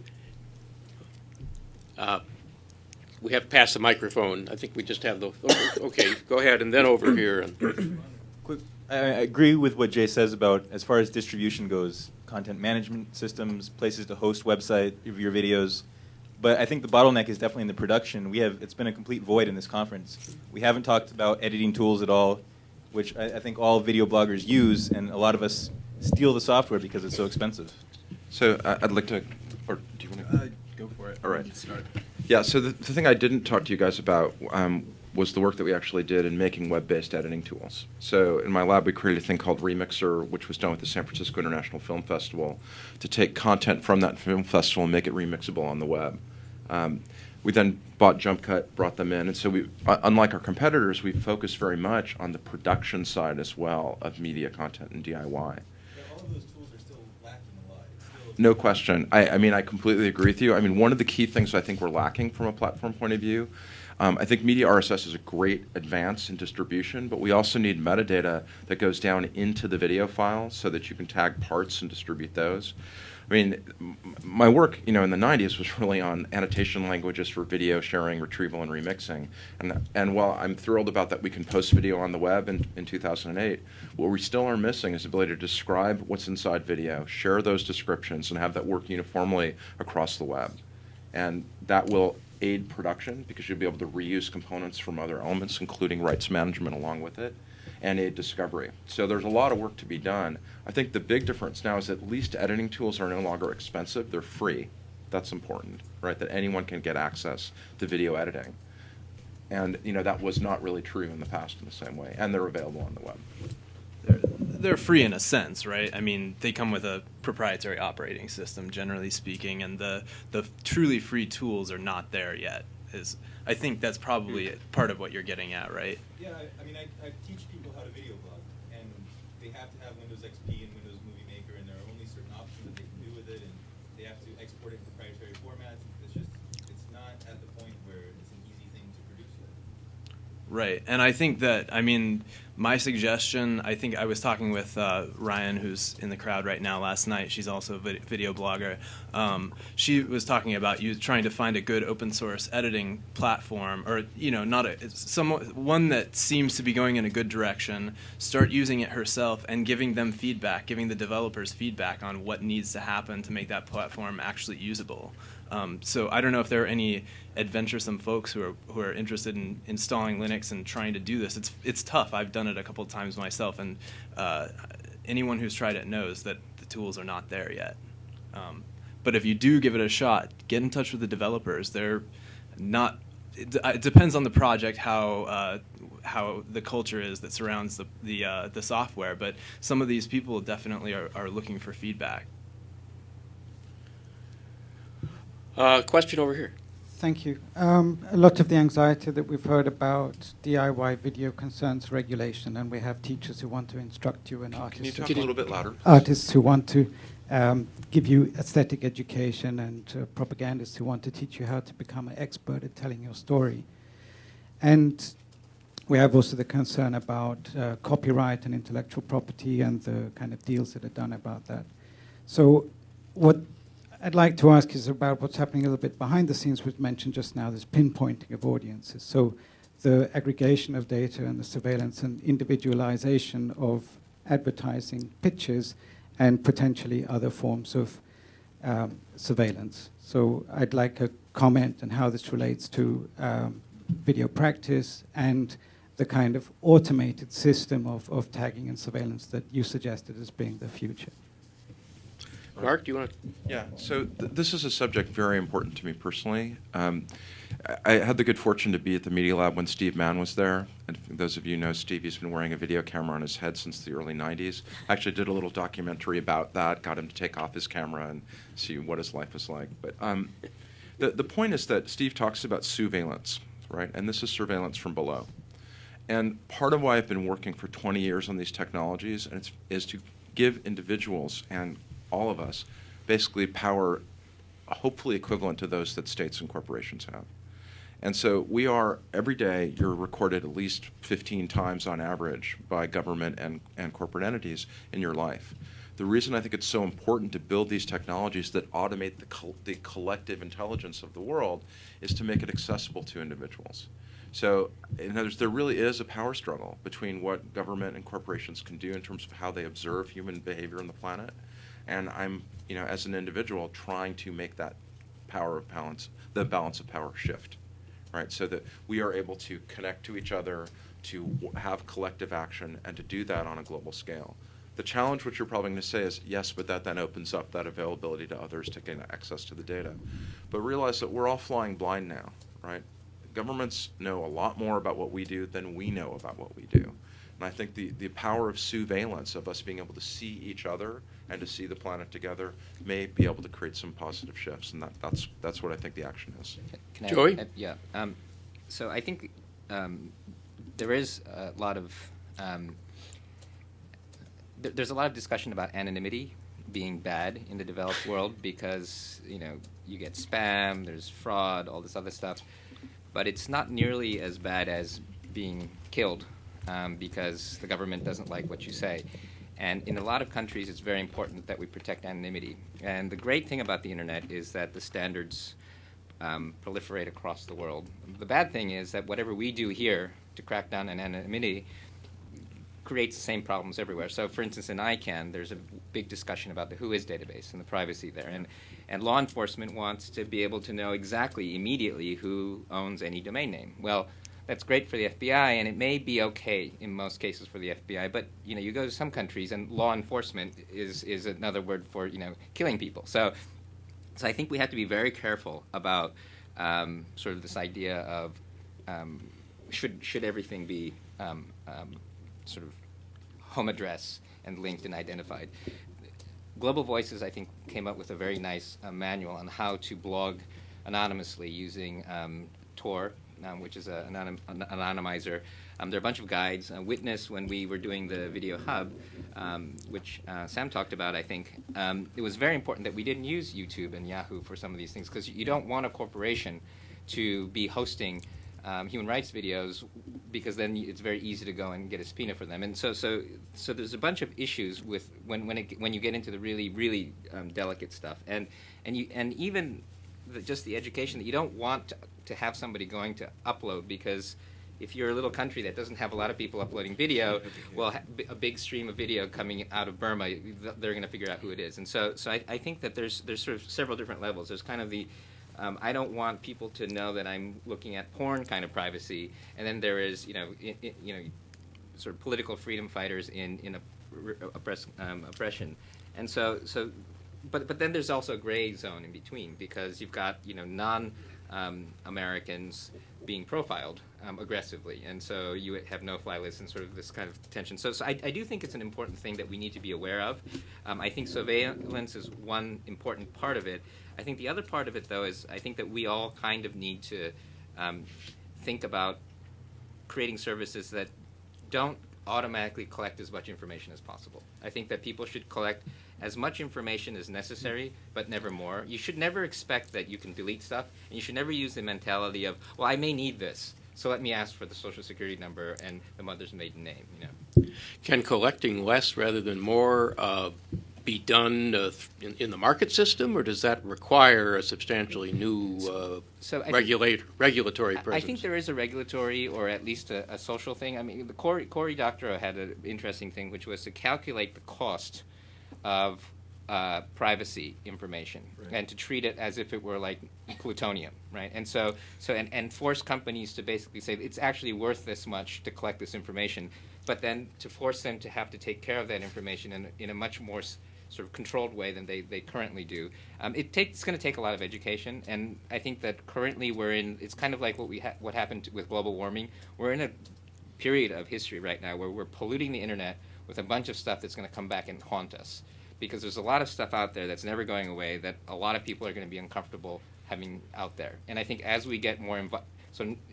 We have to pass the microphone. I think we just have the, okay, go ahead, and then over here. And Quick, I agree with what Jay says about, as far as distribution goes, content management systems, places to host website of your videos. But I think the bottleneck is definitely in the production. It's been a complete void in this conference. We haven't talked about editing tools at all, which I think all video bloggers use, and a lot of us steal the software because it's so expensive. So I'd like to, or do you want to? Go for it. All right. Start. Yeah, so the thing I didn't talk to you guys about was the work that we actually did in making web-based editing tools. So in my lab, we created a thing called Remixer, which was done with the San Francisco International Film Festival, to take content from that film festival and make it remixable on the web. We then bought JumpCut, brought them in, and so we, unlike our competitors, we focused very much on the production side as well of media content and DIY. Yeah, all of those tools are still lacking a lot. No question. I mean, I completely agree with you. I mean, one of the key things I think we're lacking from a platform point of view, I think media RSS is a great advance in distribution, but we also need metadata that goes down into the video file so that you can tag parts and distribute those. I mean, my work, you know, in the 90s was really on annotation languages for video sharing, retrieval, and remixing. And while I'm thrilled about that we can post video on the web in 2008, what we still are missing is the ability to describe what's inside video, share those descriptions, and have that work uniformly across the web. And that will aid production because you'll be able to reuse components from other elements, including rights management along with it, and aid discovery. So there's a lot of work to be done. I think the big difference now is at least editing tools are no longer expensive. They're free. That's important, right? That anyone can get access to video editing. And you know, that was not really true in the past in the same way. And they're available on the web. They're free in a sense, right? I mean, they come with a proprietary operating system, generally speaking, and the truly free tools are not there yet. I think that's probably part of what you're getting at, right? Yeah, I mean, I teach people how to video blog, and they have to have Windows XP and Windows Movie Maker, and there are only certain options that they can do with it, and they have to export it in proprietary formats. It's not at the point where it's an easy thing to produce it. Right, and I think that, I mean, my suggestion, I think I was talking with Ryan, who's in the crowd right now, last night. She's also a video blogger. She was talking about you trying to find a good open source editing platform, or, you know, not one that seems to be going in a good direction, start using it herself and giving them feedback, giving the developers feedback on what needs to happen to make that platform actually usable. So I don't know if there are any adventuresome folks who are interested in installing Linux and trying to do this. It's tough. I've done it a couple of times myself, and anyone who's tried it knows that the tools are not there yet. But if you do give it a shot, get in touch with the developers. They're not. It depends on the project how the culture is that surrounds the software. But some of these people definitely are looking for feedback. Question over here. Thank you. A lot of the anxiety that we've heard about DIY video concerns regulation, and we have teachers who want to instruct you and artists. Can you talk a little bit louder? Artists who want to give you aesthetic education, and propagandists who want to teach you how to become an expert at telling your story. And we have also the concern about copyright and intellectual property and the kind of deals that are done about that. So what I'd like to ask is about what's happening a little bit behind the scenes. We've mentioned just now this pinpointing of audiences. So the aggregation of data and the surveillance and individualization of advertising pitches and potentially other forms of surveillance. So I'd like a comment on how this relates to video practice and the kind of automated system of tagging and surveillance that you suggested as being the future. Mark, do you want to? Yeah, so this is a subject very important to me personally. I had the good fortune to be at the Media Lab when Steve Mann was there. And for those of you who know Steve, he's been wearing a video camera on his head since the early 90s. I actually did a little documentary about that, got him to take off his camera and see what his life was like. But the point is that Steve talks about surveillance, right? And this is surveillance from below. And part of why I've been working for 20 years on these technologies is to give individuals and all of us basically power hopefully equivalent to those that states and corporations have. And so we are, every day, you're recorded at least 15 times on average by government and corporate entities in your life. The reason I think it's so important to build these technologies that automate the collective intelligence of the world is to make it accessible to individuals. So in other words, there really is a power struggle between what government and corporations can do in terms of how they observe human behavior on the planet. And I'm, as an individual, trying to make that the balance of power shift, right? So that we are able to connect to each other, to have collective action, and to do that on a global scale. The challenge, which you're probably going to say, is yes, but that then opens up that availability to others to gain access to the data. But realize that we're all flying blind now, right? Governments know a lot more about what we do than we know about what we do. And I think the power of surveillance, of us being able to see each other and to see the planet together, may be able to create some positive shifts. And that's what I think the action is. Can I, Joi? Yeah. So I think there is a lot of there's a lot of discussion about anonymity being bad in the developed world because you get spam, there's fraud, all this other stuff. But it's not nearly as bad as being killed because the government doesn't like what you say. And in a lot of countries, it's very important that we protect anonymity. And the great thing about the internet is that the standards proliferate across the world. The bad thing is that whatever we do here to crack down on anonymity creates the same problems everywhere. So, for instance, in ICANN, there's a big discussion about the WHOIS database and the privacy there. And law enforcement wants to be able to know exactly, immediately, who owns any domain name. Well, that's great for the FBI, and it may be okay in most cases for the FBI, but you go to some countries, and law enforcement is another word for killing people. So I think we have to be very careful about sort of this idea of should everything be sort of home address and linked and identified. Global Voices, I think, came up with a very nice manual on how to blog anonymously using Tor, which is an anonymizer. There are a bunch of guides. Witness, when we were doing the Video Hub, which Sam talked about, I think, it was very important that we didn't use YouTube and Yahoo for some of these things, because you don't want a corporation to be hosting human rights videos, because then it's very easy to go and get a subpoena for them. And so there's a bunch of issues with when you get into the really delicate stuff, and even just the education that you don't want to have somebody going to upload, because if you're a little country that doesn't have a lot of people uploading video, well, a big stream of video coming out of Burma, they're going to figure out who it is. And so I think that there's sort of several different levels. There's kind of the I don't want people to know that I'm looking at porn kind of privacy, and then there is sort of political freedom fighters in oppression, and but then there's also a gray zone in between, because you've got non-Americans being profiled aggressively, and so you have no-fly lists and sort of this kind of tension. So I do think it's an important thing that we need to be aware of. I think surveillance is one important part of it. I think the other part of it, though, is I think that we all kind of need to think about creating services that don't automatically collect as much information as possible. I think that people should collect as much information as necessary, but never more. You should never expect that you can delete stuff, and you should never use the mentality of, well, I may need this, so let me ask for the social security number and the mother's maiden name. Can collecting less rather than more be done in the market system, or does that require a substantially new regulatory presence? I think there is a regulatory, or at least a social thing. I mean, Cory Doctorow had an interesting thing, which was to calculate the cost of privacy information, right, and to treat it as if it were like plutonium, right? And so force companies to basically say it's actually worth this much to collect this information, but then to force them to have to take care of that information in a much more sort of controlled way than they currently do. It's going to take a lot of education, and I think that currently it's kind of like what happened with global warming. We're in a period of history right now where we're polluting the internet with a bunch of stuff that's going to come back and haunt us, because there's a lot of stuff out there that's never going away that a lot of people are going to be uncomfortable having out there. And I think as we get more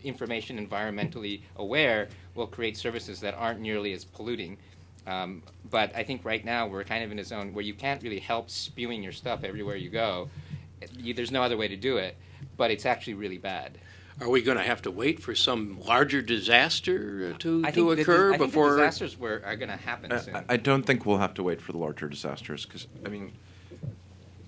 information environmentally aware, we'll create services that aren't nearly as polluting. But I think right now we're kind of in a zone where you can't really help spewing your stuff everywhere you go. There's no other way to do it, but it's actually really bad. Are we going to have to wait for some larger disaster to I occur think before? the disasters are going to happen soon. I don't think we'll have to wait for the larger disasters, because, I mean,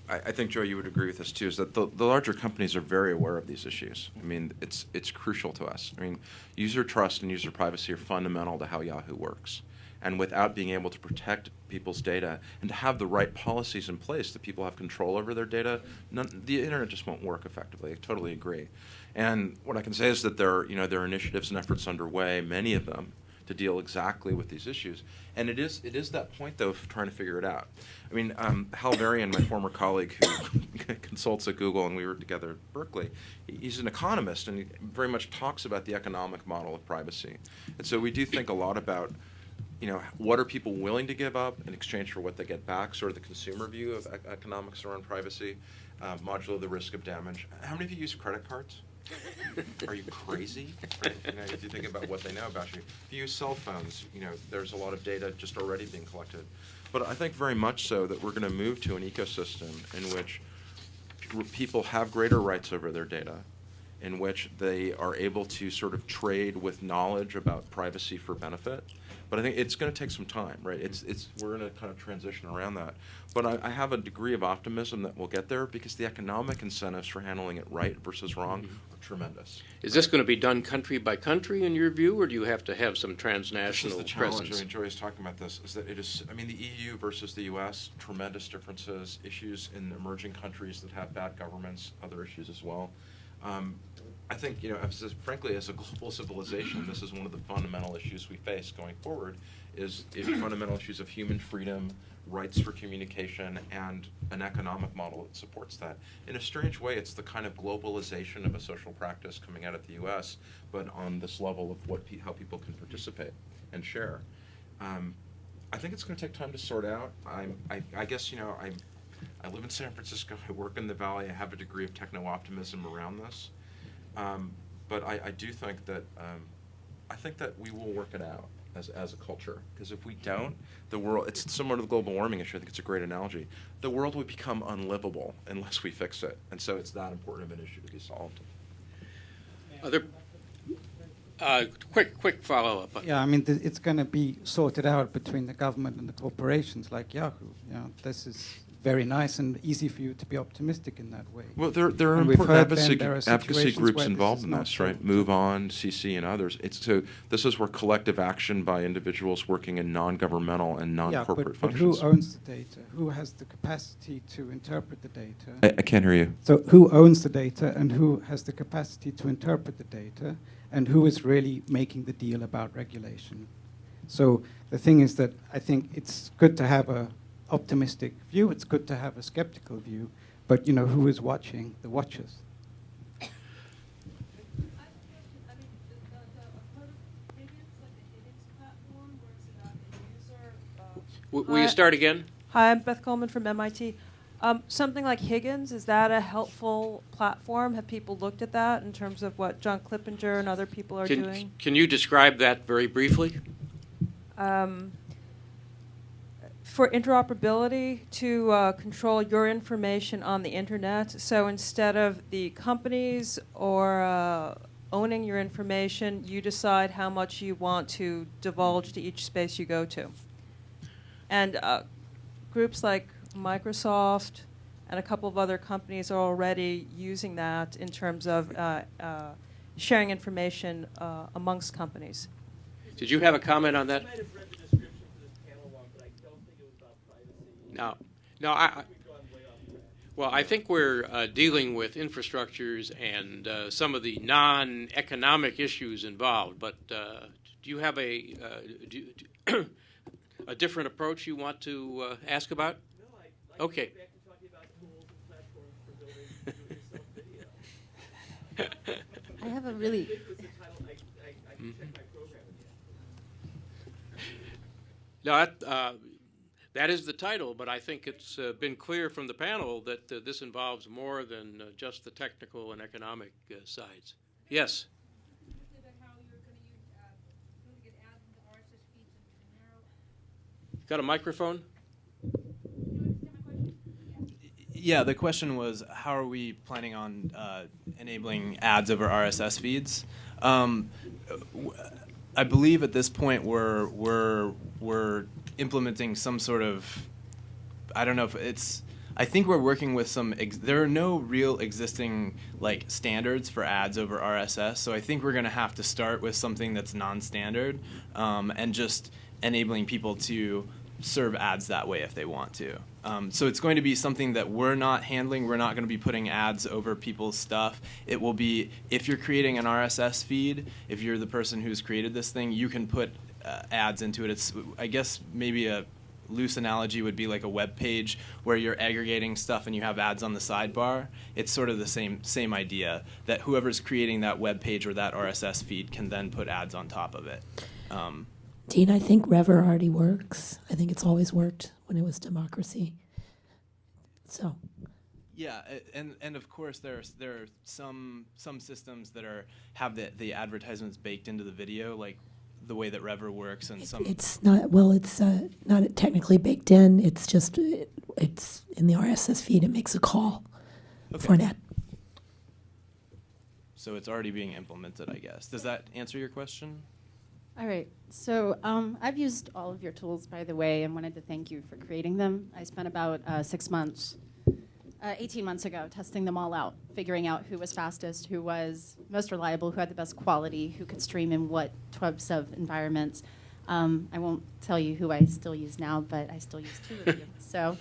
I think, Joe, you would agree with this too, is that the larger companies are very aware of these issues. I mean, it's crucial to us. I mean, user trust and user privacy are fundamental to how Yahoo works. And without being able to protect people's data and to have the right policies in place that people have control over their data, the internet just won't work effectively. I totally agree. And what I can say is that there are initiatives and efforts underway, many of them, to deal exactly with these issues. And it is that point, though, of trying to figure it out. I mean, Hal Varian, my former colleague who consults at Google, and we were together at Berkeley, he's an economist, and he very much talks about the economic model of privacy. And so we do think a lot about, what are people willing to give up in exchange for what they get back, sort of the consumer view of economics around privacy, modulo the risk of damage. How many of you use credit cards? Are you crazy? Right? If you think about what they know about you. If you use cell phones, there's a lot of data just already being collected. But I think very much so that we're going to move to an ecosystem in which people have greater rights over their data, in which they are able to sort of trade with knowledge about privacy for benefit. But I think it's going to take some time, right? We're in a kind of transition around that. But I have a degree of optimism that we'll get there, because the economic incentives for handling it right versus wrong are tremendous. Is this going to be done country by country in your view, or do you have to have some transnational This is the challenge. presence? I mean, Joi is talking about this, is that it is, I mean, the EU versus the US, tremendous differences, issues in emerging countries that have bad governments, other issues as well. I think, frankly, as a global civilization, this is one of the fundamental issues we face going forward, is fundamental issues of human freedom, rights for communication, and an economic model that supports that. In a strange way, it's the kind of globalization of a social practice coming out of the US, but on this level of how people can participate and share. I think it's going to take time to sort out. I guess, I live in San Francisco, I work in the Valley, I have a degree of techno-optimism around this. But I do think that we will work it out as a culture, because if we don't, the world, it's similar to the global warming issue. I think it's a great analogy. The world will become unlivable unless we fix it, and so it's that important of an issue to be solved. Other quick follow-up. Yeah, I mean, it's going to be sorted out between the government and the corporations like Yahoo. This is very nice and easy for you to be optimistic in that way. Well, there are And we've important heard then advocacy groups where involved this in is this, not right? so. Move On, CC, and others. So this is where collective action by individuals working in non-governmental and non-corporate but functions. who owns the data? Who has the capacity to interpret the data? I can't hear you. So who owns the data, and who has the capacity to interpret the data, and who is really making the deal about regulation? So the thing is that I think it's good to have a optimistic view, it's good to have a skeptical view, but who is watching the watchers? Will you start again? Hi, I'm Beth Coleman from MIT. Something like Higgins, is that a helpful platform? Have people looked at that in terms of what John Clippinger and other people are doing? Can you describe that very briefly? For interoperability, to control your information on the internet. So instead of the companies or owning your information, you decide how much you want to divulge to each space you go to. And groups like Microsoft and a couple of other companies are already using that in terms of sharing information amongst companies. Did you have a comment on that? No. Well, I think we're dealing with infrastructures and some of the non-economic issues involved. But do you have a different approach you want to ask about? No, I Okay. I have a really. No, that is the title, but I think it's been clear from the panel that this involves more than just the technical and economic sides. Yes? Got a microphone? Yeah, the question was, how are we planning on enabling ads over RSS feeds? I believe at this point we're implementing some sort of, I don't know if it's, I think we're working with some, there are no real existing like standards for ads over RSS, so I think we're going to have to start with something that's non-standard and just enabling people to serve ads that way if they want to. So it's going to be something that we're not handling. We're not going to be putting ads over people's stuff. It will be, if you're creating an RSS feed, if you're the person who's created this thing, you can put ads into it. It's, I guess maybe a loose analogy would be like a web page where you're aggregating stuff and you have ads on the sidebar. It's sort of the same idea, that whoever's creating that web page or that RSS feed can then put ads on top of it. Dean, I think Rever already works. I think it's always worked when it was democracy. So. Yeah, and of course there are some systems that have the advertisements baked into the video, like the way that Rever works, and some. It's not not technically baked in. It's just it's in the RSS feed. It makes a call for an ad. So it's already being implemented, I guess. Does that answer your question? All right. So I've used all of your tools, by the way, and wanted to thank you for creating them. I spent about 6 months, 18 months ago, testing them all out, figuring out who was fastest, who was most reliable, who had the best quality, who could stream in what types of environments. I won't tell you who I still use now, but I still use 2 of you. So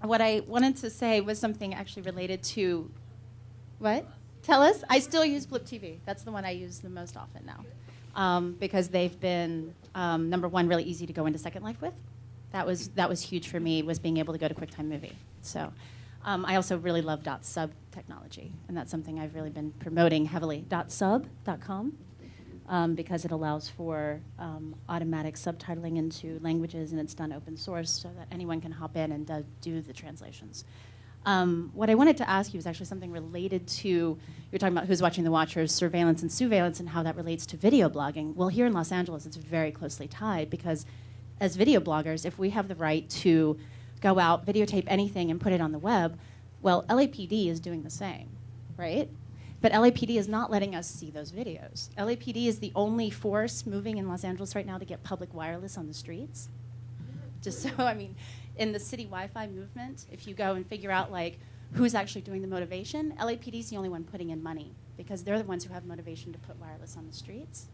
what I wanted to say was something actually related to what? Tell us. I still use Blip TV. That's the one I use the most often now, because they've been number one, really easy to go into Second Life with. That was huge for me, was being able to go to QuickTime Movie. So I also really love .sub technology, and that's something I've really been promoting heavily. .sub.com, because it allows for automatic subtitling into languages, and it's done open source so that anyone can hop in and do the translations. What I wanted to ask you is actually something related to, you're talking about who's watching the watchers, surveillance and surveillance, and how that relates to video blogging. Well, here in Los Angeles, it's very closely tied, because as video bloggers, if we have the right to go out, videotape anything, and put it on the web, well, LAPD is doing the same, right? But LAPD is not letting us see those videos. LAPD is the only force moving in Los Angeles right now to get public wireless on the streets. Just so, I mean, in the city Wi-Fi movement, if you go and figure out like who's actually doing the motivation, LAPD is the only one putting in money, because they're the ones who have motivation to put wireless on the streets.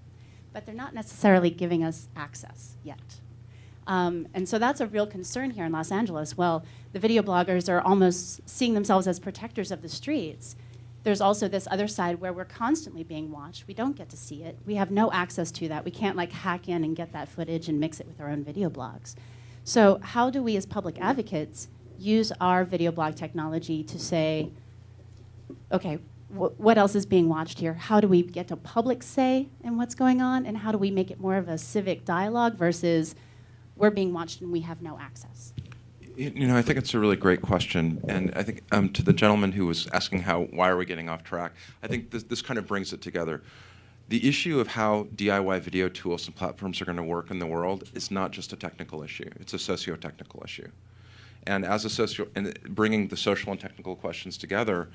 But they're not necessarily giving us access yet. And so that's a real concern here in Los Angeles. Well, the video bloggers are almost seeing themselves as protectors of the streets. There's also this other side where we're constantly being watched. We don't get to see it. We have no access to that. We can't like hack in and get that footage and mix it with our own video blogs. So how do we as public advocates use our video blog technology to say, okay, what else is being watched here? How do we get a public say in what's going on? And how do we make it more of a civic dialogue versus we're being watched and we have no access? You know, I think it's a really great question, and I think to the gentleman who was asking why are we getting off track, I think this kind of brings it together. The issue of how DIY video tools and platforms are going to work in the world is not just a technical issue; it's a socio-technical issue. And as and bringing the social and technical questions together,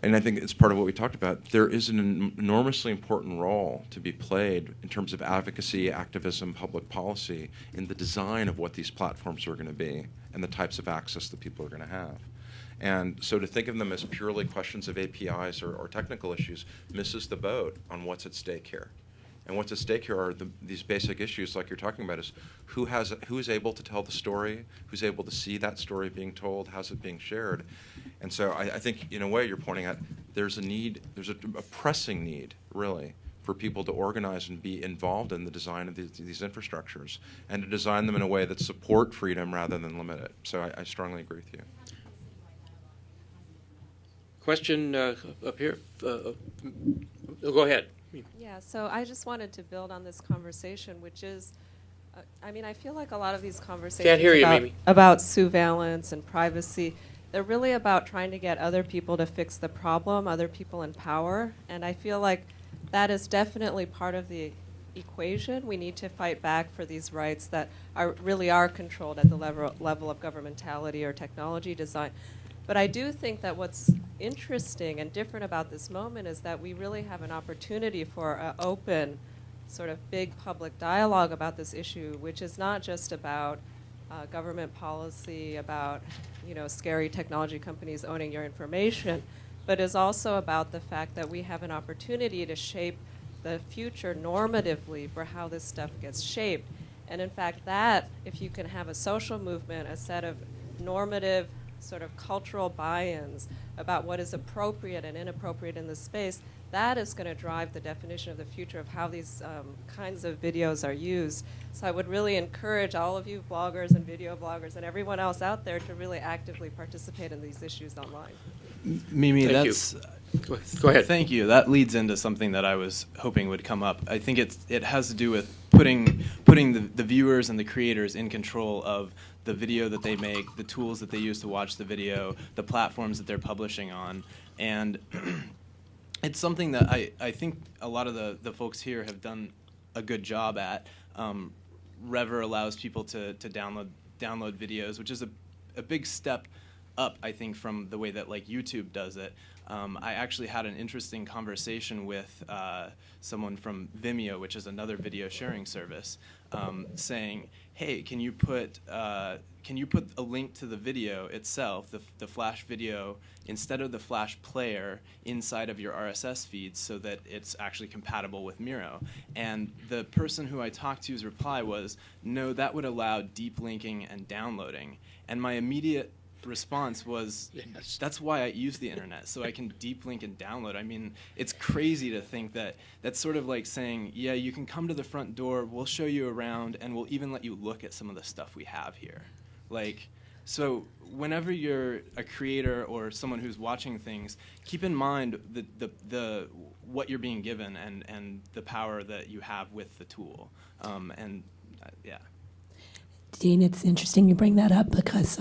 and I think it's part of what we talked about, there is an enormously important role to be played in terms of advocacy, activism, public policy in the design of what these platforms are going to be and the types of access that people are going to have. And so to think of them as purely questions of APIs or technical issues misses the boat on what's at stake here. And what's at stake here are these basic issues like you're talking about, is who is able to tell the story, who's able to see that story being told, how's it being shared. And so I think in a way you're pointing out there's a pressing need, really, for people to organize and be involved in the design of these infrastructures, and to design them in a way that support freedom rather than limit it. So I strongly agree with you. Question up here. Go ahead. Yeah, so I just wanted to build on this conversation, which is, I mean, I feel like a lot of these conversations Can't hear you, Mimi. about surveillance and privacy, they're really about trying to get other people to fix the problem, other people in power, and I feel like that is definitely part of the equation. We need to fight back for these rights that really are controlled at the level of governmentality or technology design. But I do think that what's interesting and different about this moment is that we really have an opportunity for an open, sort of big public dialogue about this issue, which is not just about government policy, about scary technology companies owning your information, but is also about the fact that we have an opportunity to shape the future normatively for how this stuff gets shaped. And in fact, that, if you can have a social movement, a set of normative sort of cultural buy-ins about what is appropriate and inappropriate in this space, that is going to drive the definition of the future of how these kinds of videos are used. So I would really encourage all of you bloggers and video bloggers and everyone else out there to really actively participate in these issues online. Mimi, Thank that's... you. Go ahead. Thank you. That leads into something that I was hoping would come up. I think it has to do with putting the viewers and the creators in control of the video that they make, the tools that they use to watch the video, the platforms that they're publishing on. And it's something that I think a lot of the folks here have done a good job at. Rever allows people to download videos, which is a big step up, I think, from the way that like YouTube does it. I actually had an interesting conversation with someone from Vimeo, which is another video sharing service, saying, "Hey, can you put a link to the video itself, the Flash video, instead of the Flash player inside of your RSS feed, so that it's actually compatible with Miro?" And the person who I talked to's reply was, "No, that would allow deep linking and downloading." And my immediate response was, yes, that's why I use the internet, so I can deep link and download. I mean, it's crazy to think that that's sort of like saying, yeah, you can come to the front door, we'll show you around, and we'll even let you look at some of the stuff we have here. Like, so whenever you're a creator or someone who's watching things, keep in mind the what you're being given and the power that you have with the tool. Yeah. Dean, it's interesting you bring that up because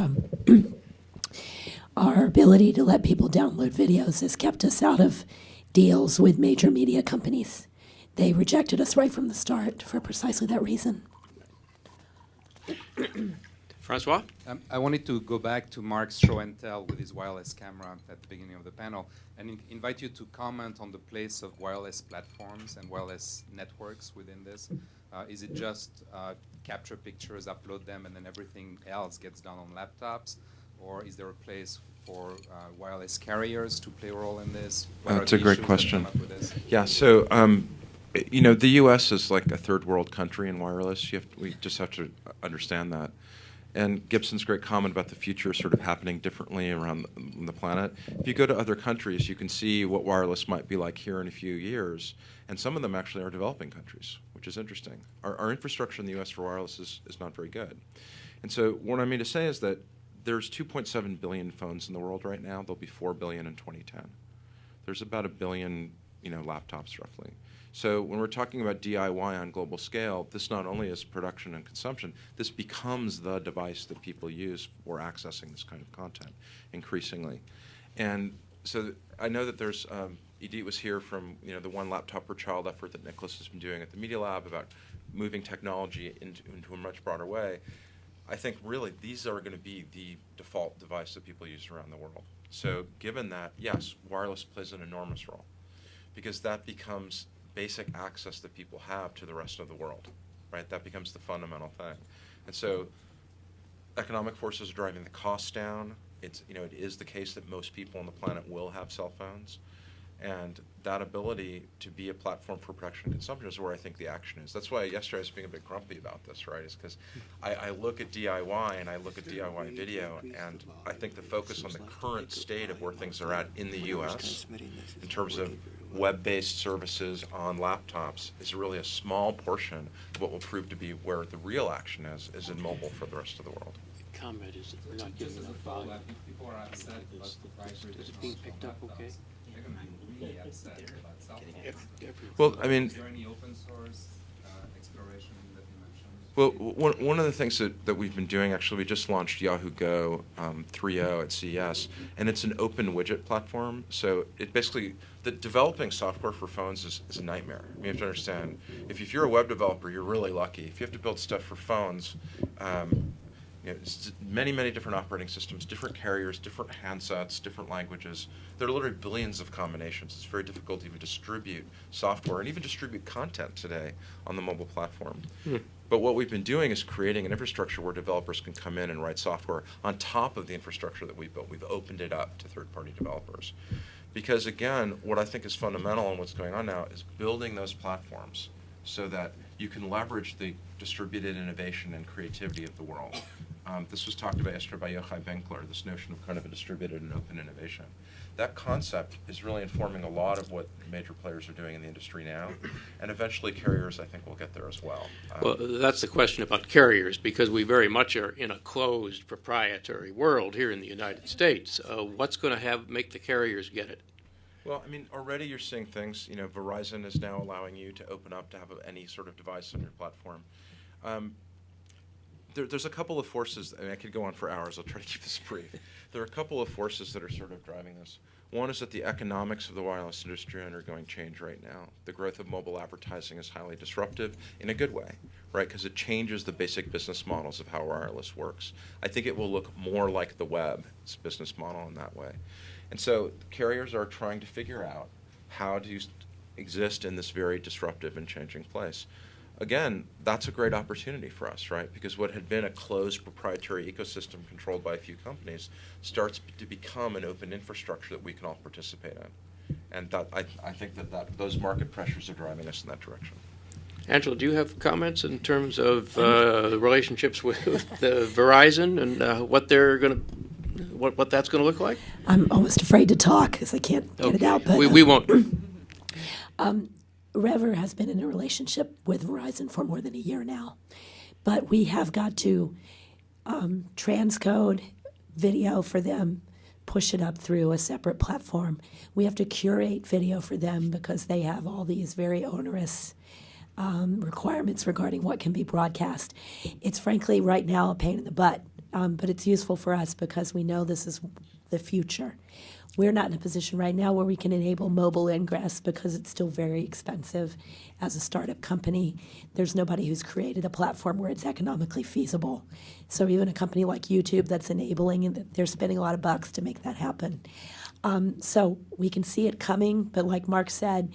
our ability to let people download videos has kept us out of deals with major media companies. They rejected us right from the start for precisely that reason. Francois? I wanted to go back to Mark's show and tell with his wireless camera at the beginning of the panel and invite you to comment on the place of wireless platforms and wireless networks within this. Is it just capture pictures, upload them, and then everything else gets done on laptops? Or is there a place for wireless carriers to play a role in this? That's a great question. Yeah, so the U.S. is like a third world country in wireless. We just have to understand that. And Gibson's great comment about the future sort of happening differently around the planet. If you go to other countries, you can see what wireless might be like here in a few years. And some of them actually are developing countries, which is interesting. Our infrastructure in the U.S. for wireless is not very good. And so what I mean to say is that there's 2.7 billion phones in the world right now. There'll be 4 billion in 2010. There's about 1 billion, laptops roughly. So when we're talking about DIY on global scale, this not only is production and consumption, this becomes the device that people use for accessing this kind of content increasingly. And so I know that there's, Edith was here from the One Laptop Per Child effort that Nicholas has been doing at the Media Lab about moving technology into a much broader way. I think really these are going to be the default device that people use around the world. So given that, yes, wireless plays an enormous role because that becomes basic access that people have to the rest of the world, right? That becomes the fundamental thing. And so economic forces are driving the costs down. It is the case that most people on the planet will have cell phones. And that ability to be a platform for production and consumption is where I think the action is. That's why yesterday I was being a bit grumpy about this, right? Is because I look at DIY and I look at DIY video, and I think the focus on the current state of where things are at in the U.S. in terms of web-based services on laptops is really a small portion of what will prove to be where the real action is in mobile for the rest of the world. Comment is that we're not giving enough volume. People are upset about proprietary Is it being picked up okay? They're going to be really upset about software. Well, I mean, is there any open source exploration that you mentioned? well, one of the things that we've been doing, actually, we just launched Yahoo Go 3.0 at CES, and it's an open widget platform. So it basically, the developing software for phones is a nightmare. You have to understand, if you're a web developer, you're really lucky. If you have to build stuff for phones, it's many different operating systems, different carriers, different handsets, different languages. There are literally billions of combinations. It's very difficult to even distribute software and even distribute content today on the mobile platform. But what we've been doing is creating an infrastructure where developers can come in and write software on top of the infrastructure that we've built. We've opened it up to third-party developers. Because again, what I think is fundamental in what's going on now is building those platforms so that you can leverage the distributed innovation and creativity of the world. This was talked about yesterday by Yochai Benkler, this notion of kind of a distributed and open innovation. That concept is really informing a lot of what major players are doing in the industry now, and eventually carriers, I think, will get there as well. Well, that's the question about carriers, because we very much are in a closed proprietary world here in the United States. What's going to make the carriers get it? Well, I mean, already you're seeing things, Verizon is now allowing you to open up to have any sort of device on your platform. There's a couple of forces, I could go on for hours, I'll try to keep this brief. There are a couple of forces that are sort of driving this. One is that the economics of the wireless industry are undergoing change right now. The growth of mobile advertising is highly disruptive in a good way, right? Because it changes the basic business models of how wireless works. I think it will look more like the web's business model in that way. And so carriers are trying to figure out how to exist in this very disruptive and changing place. Again, that's a great opportunity for us, right? Because what had been a closed proprietary ecosystem controlled by a few companies starts to become an open infrastructure that we can all participate in. And that, I think that those market pressures are driving us in that direction. Angela, do you have comments in terms of the relationships with Verizon and what they're going to, what that's going to look like? I'm almost afraid to talk because I can't get it out. But we won't. Rever has been in a relationship with Verizon for more than a year now, but we have got to transcode video for them, push it up through a separate platform. We have to curate video for them because they have all these very onerous requirements regarding what can be broadcast. It's frankly right now a pain in the butt, but it's useful for us because we know this is the future. We're not in a position right now where we can enable mobile ingress because it's still very expensive as a startup company. There's nobody who's created a platform where it's economically feasible. So even a company like YouTube that's enabling, and they're spending a lot of bucks to make that happen. So we can see it coming, but like Mark said,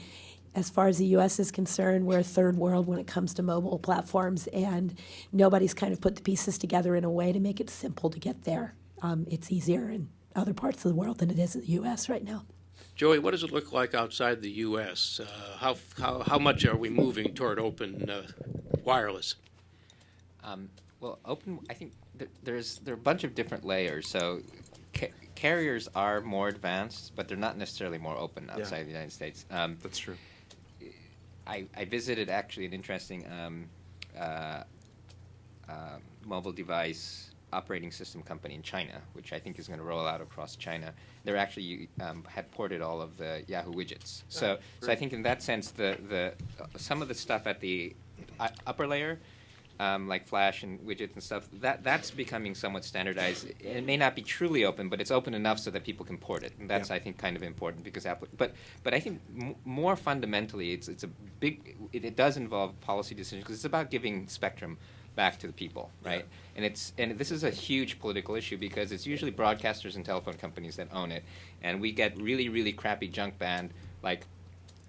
as far as the U.S. is concerned, we're a third world when it comes to mobile platforms, and nobody's kind of put the pieces together in a way to make it simple to get there. It's easier in other parts of the world than it is in the U.S. right now. Joey, what does it look like outside the U.S.? How much are we moving toward open wireless? Well, open. I think there are a bunch of different layers. So carriers are more advanced, but they're not necessarily more open outside the United States. That's true. I visited actually an interesting mobile device operating system company in China, which I think is going to roll out across China. They're actually had ported all of the Yahoo widgets. So I think in that sense, the some of the stuff at the upper layer, like Flash and widgets and stuff, that's becoming somewhat standardized. It may not be truly open, but it's open enough so that people can port it, and that's I think kind of important because but I think more fundamentally, it's a big. It does involve policy decisions because it's about giving spectrum back to the people, right? And this is a huge political issue because it's usually broadcasters and telephone companies that own it, and we get really crappy junk band like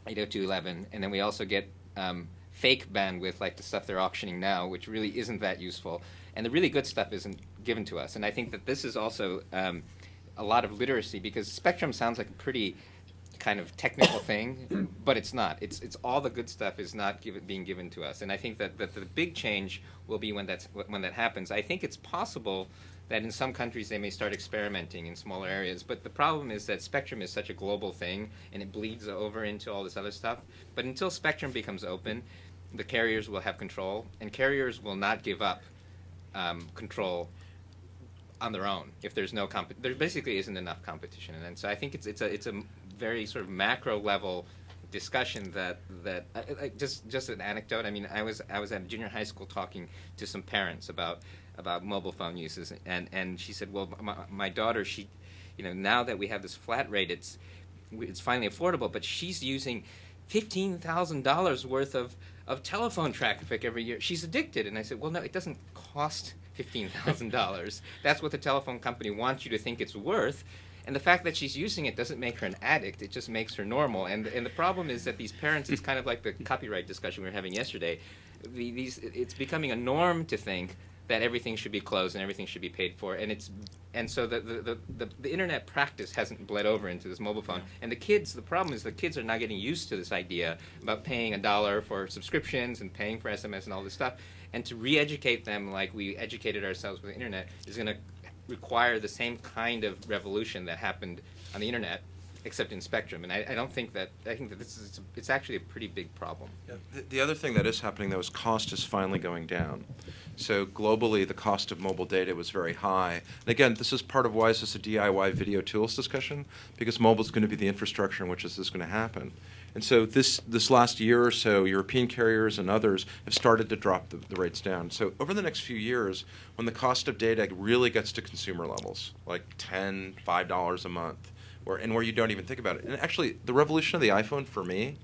802.11, and then we also get fake bandwidth like the stuff they're auctioning now, which really isn't that useful, and the really good stuff isn't given to us. And I think that this is also a lot of literacy because spectrum sounds like a pretty kind of technical thing, but it's not. It's all the good stuff is not being given to us, and I think that the big change will be when that happens. I think it's possible that in some countries they may start experimenting in smaller areas. But the problem is that spectrum is such a global thing, and it bleeds over into all this other stuff. But until spectrum becomes open, the carriers will have control, and carriers will not give up control on their own if there's no there basically isn't enough competition. And so I think it's a very sort of macro level discussion that just an anecdote. I mean, I was at junior high school talking to some parents about mobile phone uses, and she said, well, my daughter, she, now that we have this flat rate, it's finally affordable, but she's using $15,000 worth of telephone traffic every year. She's addicted. And I said, well, no, it doesn't cost $15,000. That's what the telephone company wants you to think it's worth. And the fact that she's using it doesn't make her an addict. It just makes her normal. And the problem is that these parents, it's kind of like the copyright discussion we were having yesterday. It's becoming a norm to think that everything should be closed and everything should be paid for, and so the internet practice hasn't bled over into this mobile phone. And the problem is the kids are not getting used to this idea about paying $1 for subscriptions and paying for SMS and all this stuff. And to re-educate them like we educated ourselves with the internet is going to require the same kind of revolution that happened on the internet, except in spectrum. And I think that it's actually a pretty big problem. Yeah. The other thing that is happening, though, is cost is finally going down. So globally, the cost of mobile data was very high. And again, this is part of why is this a DIY video tools discussion? Because mobile is going to be the infrastructure in which this is going to happen. And so this last year or so, European carriers and others have started to drop the rates down. So over the next few years, when the cost of data really gets to consumer levels, like $10, $5 a month, where you don't even think about it. And actually, the revolution of the iPhone for me,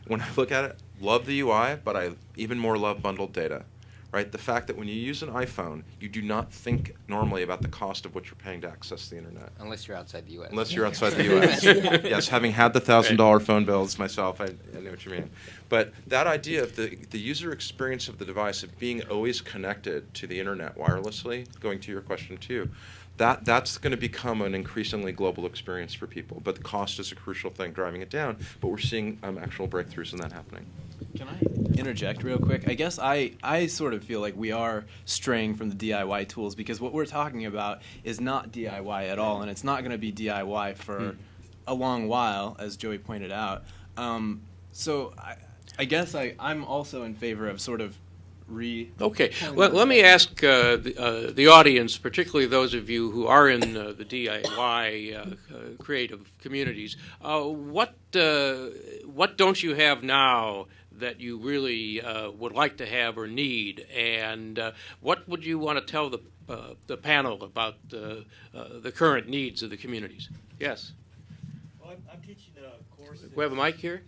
when I look at it, love the UI, but I even more love bundled data. Right? The fact that when you use an iPhone, you do not think normally about the cost of what you're paying to access the internet. Unless you're outside the U.S. Unless you're outside the U.S. Yes, having had the $1,000 phone bills myself, I know what you mean. But that idea of the user experience of the device, of being always connected to the internet wirelessly, going to your question too, that's going to become an increasingly global experience for people. But the cost is a crucial thing driving it down. But we're seeing actual breakthroughs in that happening. Can I interject real quick? I guess I sort of feel like we are straying from the DIY tools, because what we're talking about is not DIY at all, and it's not going to be DIY for a long while, as Joey pointed out. So I guess I'm also in favor of sort of Okay. Well, let me ask the audience, particularly those of you who are in the DIY creative communities, what don't you have now that you really would like to have or need, and what would you want to tell the panel about the current needs of the communities? Yes. Well, I'm teaching a course. We have a mic here.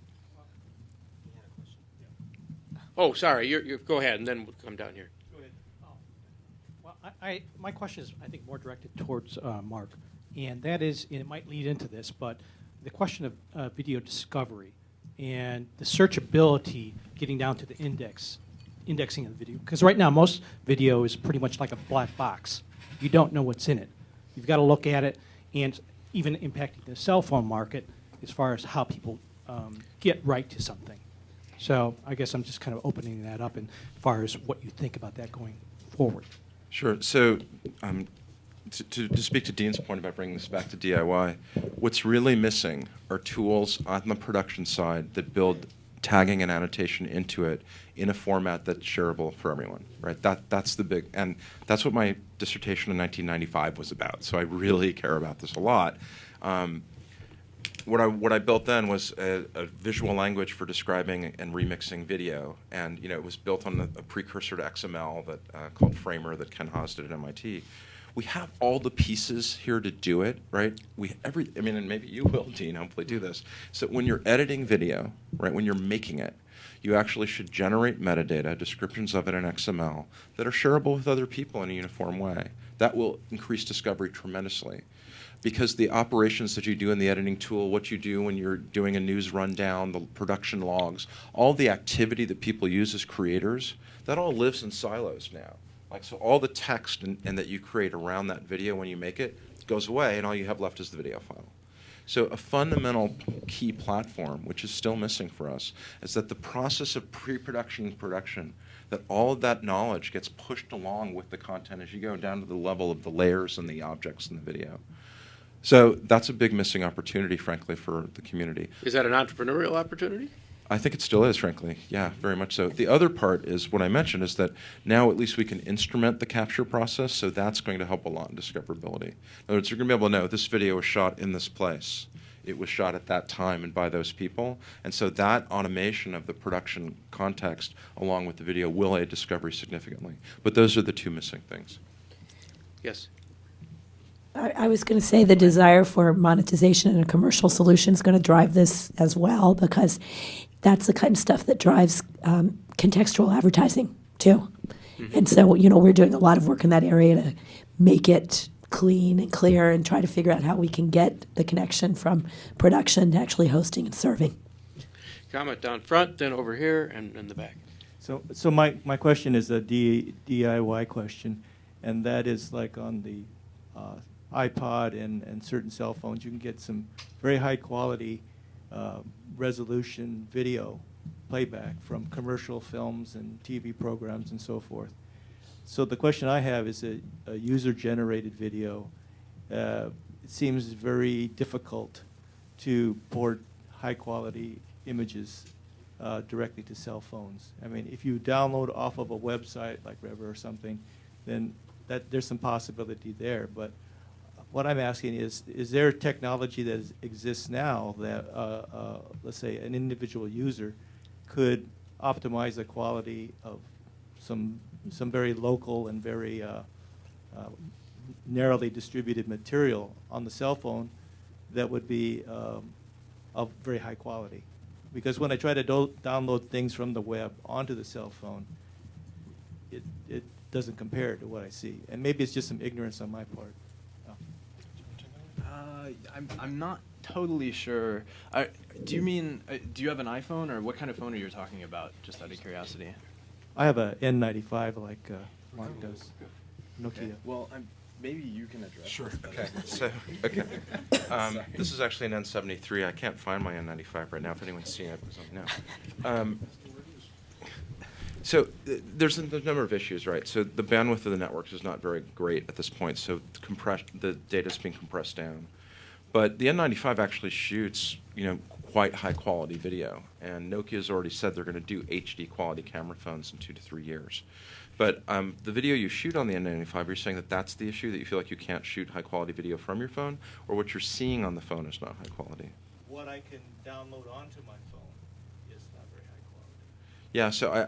Oh, sorry. You go ahead, and then we'll come down here. Go ahead. Well, my question is, I think, more directed towards Mark, and that is, and it might lead into this, but the question of video discovery and the searchability, getting down to the indexing of the video. Because right now, most video is pretty much like a black box. You don't know what's in it. You've got to look at it, and even impacting the cell phone market as far as how people get right to something. So I guess I'm just kind of opening that up as far as what you think about that going forward. Sure. So to speak to Dean's point about bringing this back to DIY, what's really missing are tools on the production side that build tagging and annotation into it in a format that's shareable for everyone, right? That's the big, and that's what my dissertation in 1995 was about. So I really care about this a lot. What I built then was a visual language for describing and remixing video, and it was built on a precursor to XML that called Framer that Ken Haas did at MIT. We have all the pieces here to do it, right? And maybe you will, Dean, hopefully do this. So when you're editing video, right, when you're making it, you actually should generate metadata, descriptions of it in XML, that are shareable with other people in a uniform way. That will increase discovery tremendously. Because the operations that you do in the editing tool, what you do when you're doing a news rundown, the production logs, all the activity that people use as creators, that all lives in silos now. So all the text and that you create around that video when you make it goes away, and all you have left is the video file. So a fundamental key platform, which is still missing for us, is that the process of pre-production and production, that all of that knowledge gets pushed along with the content as you go down to the level of the layers and the objects in the video. So that's a big missing opportunity, frankly, for the community. Is that an entrepreneurial opportunity? I think it still is, frankly. Yeah, very much so. The other part is what I mentioned is that now at least we can instrument the capture process, so that's going to help a lot in discoverability. In other words, you're going to be able to know this video was shot in this place. It was shot at that time and by those people. And so that automation of the production context along with the video will aid discovery significantly. But those are the two missing things. Yes. I was going to say the desire for monetization and a commercial solution is going to drive this as well, because that's the kind of stuff that drives contextual advertising too. And so, we're doing a lot of work in that area to make it clean and clear and try to figure out how we can get the connection from production to actually hosting and serving. Comment down front, then over here, and in the back. So my question is a DIY question, and that is like on the iPod and certain cell phones, you can get some very high quality resolution video playback from commercial films and TV programs and so forth. So the question I have is a user-generated video. It seems very difficult to port high-quality images directly to cell phones. I mean, if you download off of a website like Rever or something, then there's some possibility there. But what I'm asking is there technology that exists now that, let's say, an individual user could optimize the quality of some very local and very narrowly distributed material on the cell phone that would be of very high quality? Because when I try to download things from the web onto the cell phone, it doesn't compare to what I see. And maybe it's just some ignorance on my part. I'm not totally sure. Do you have an iPhone, or what kind of phone are you talking about, just out of curiosity? I have a N95 like Mark does. Nokia. Okay. Well, maybe you can address Sure. this. Okay. This is actually an N73. I can't find my N95 right now. If anyone's seen it, let me know. So there's a number of issues, right? So the bandwidth of the networks is not very great at this point, so the data is being compressed down. But the N95 actually shoots, quite high quality video, and Nokia's already said they're going to do HD quality camera phones in 2 to 3 years. But the video you shoot on the N95, you're saying that that's the issue, that you feel like you can't shoot high quality video from your phone, or what you're seeing on the phone is not high quality? What I can download onto my phone is not very high quality. Yeah, so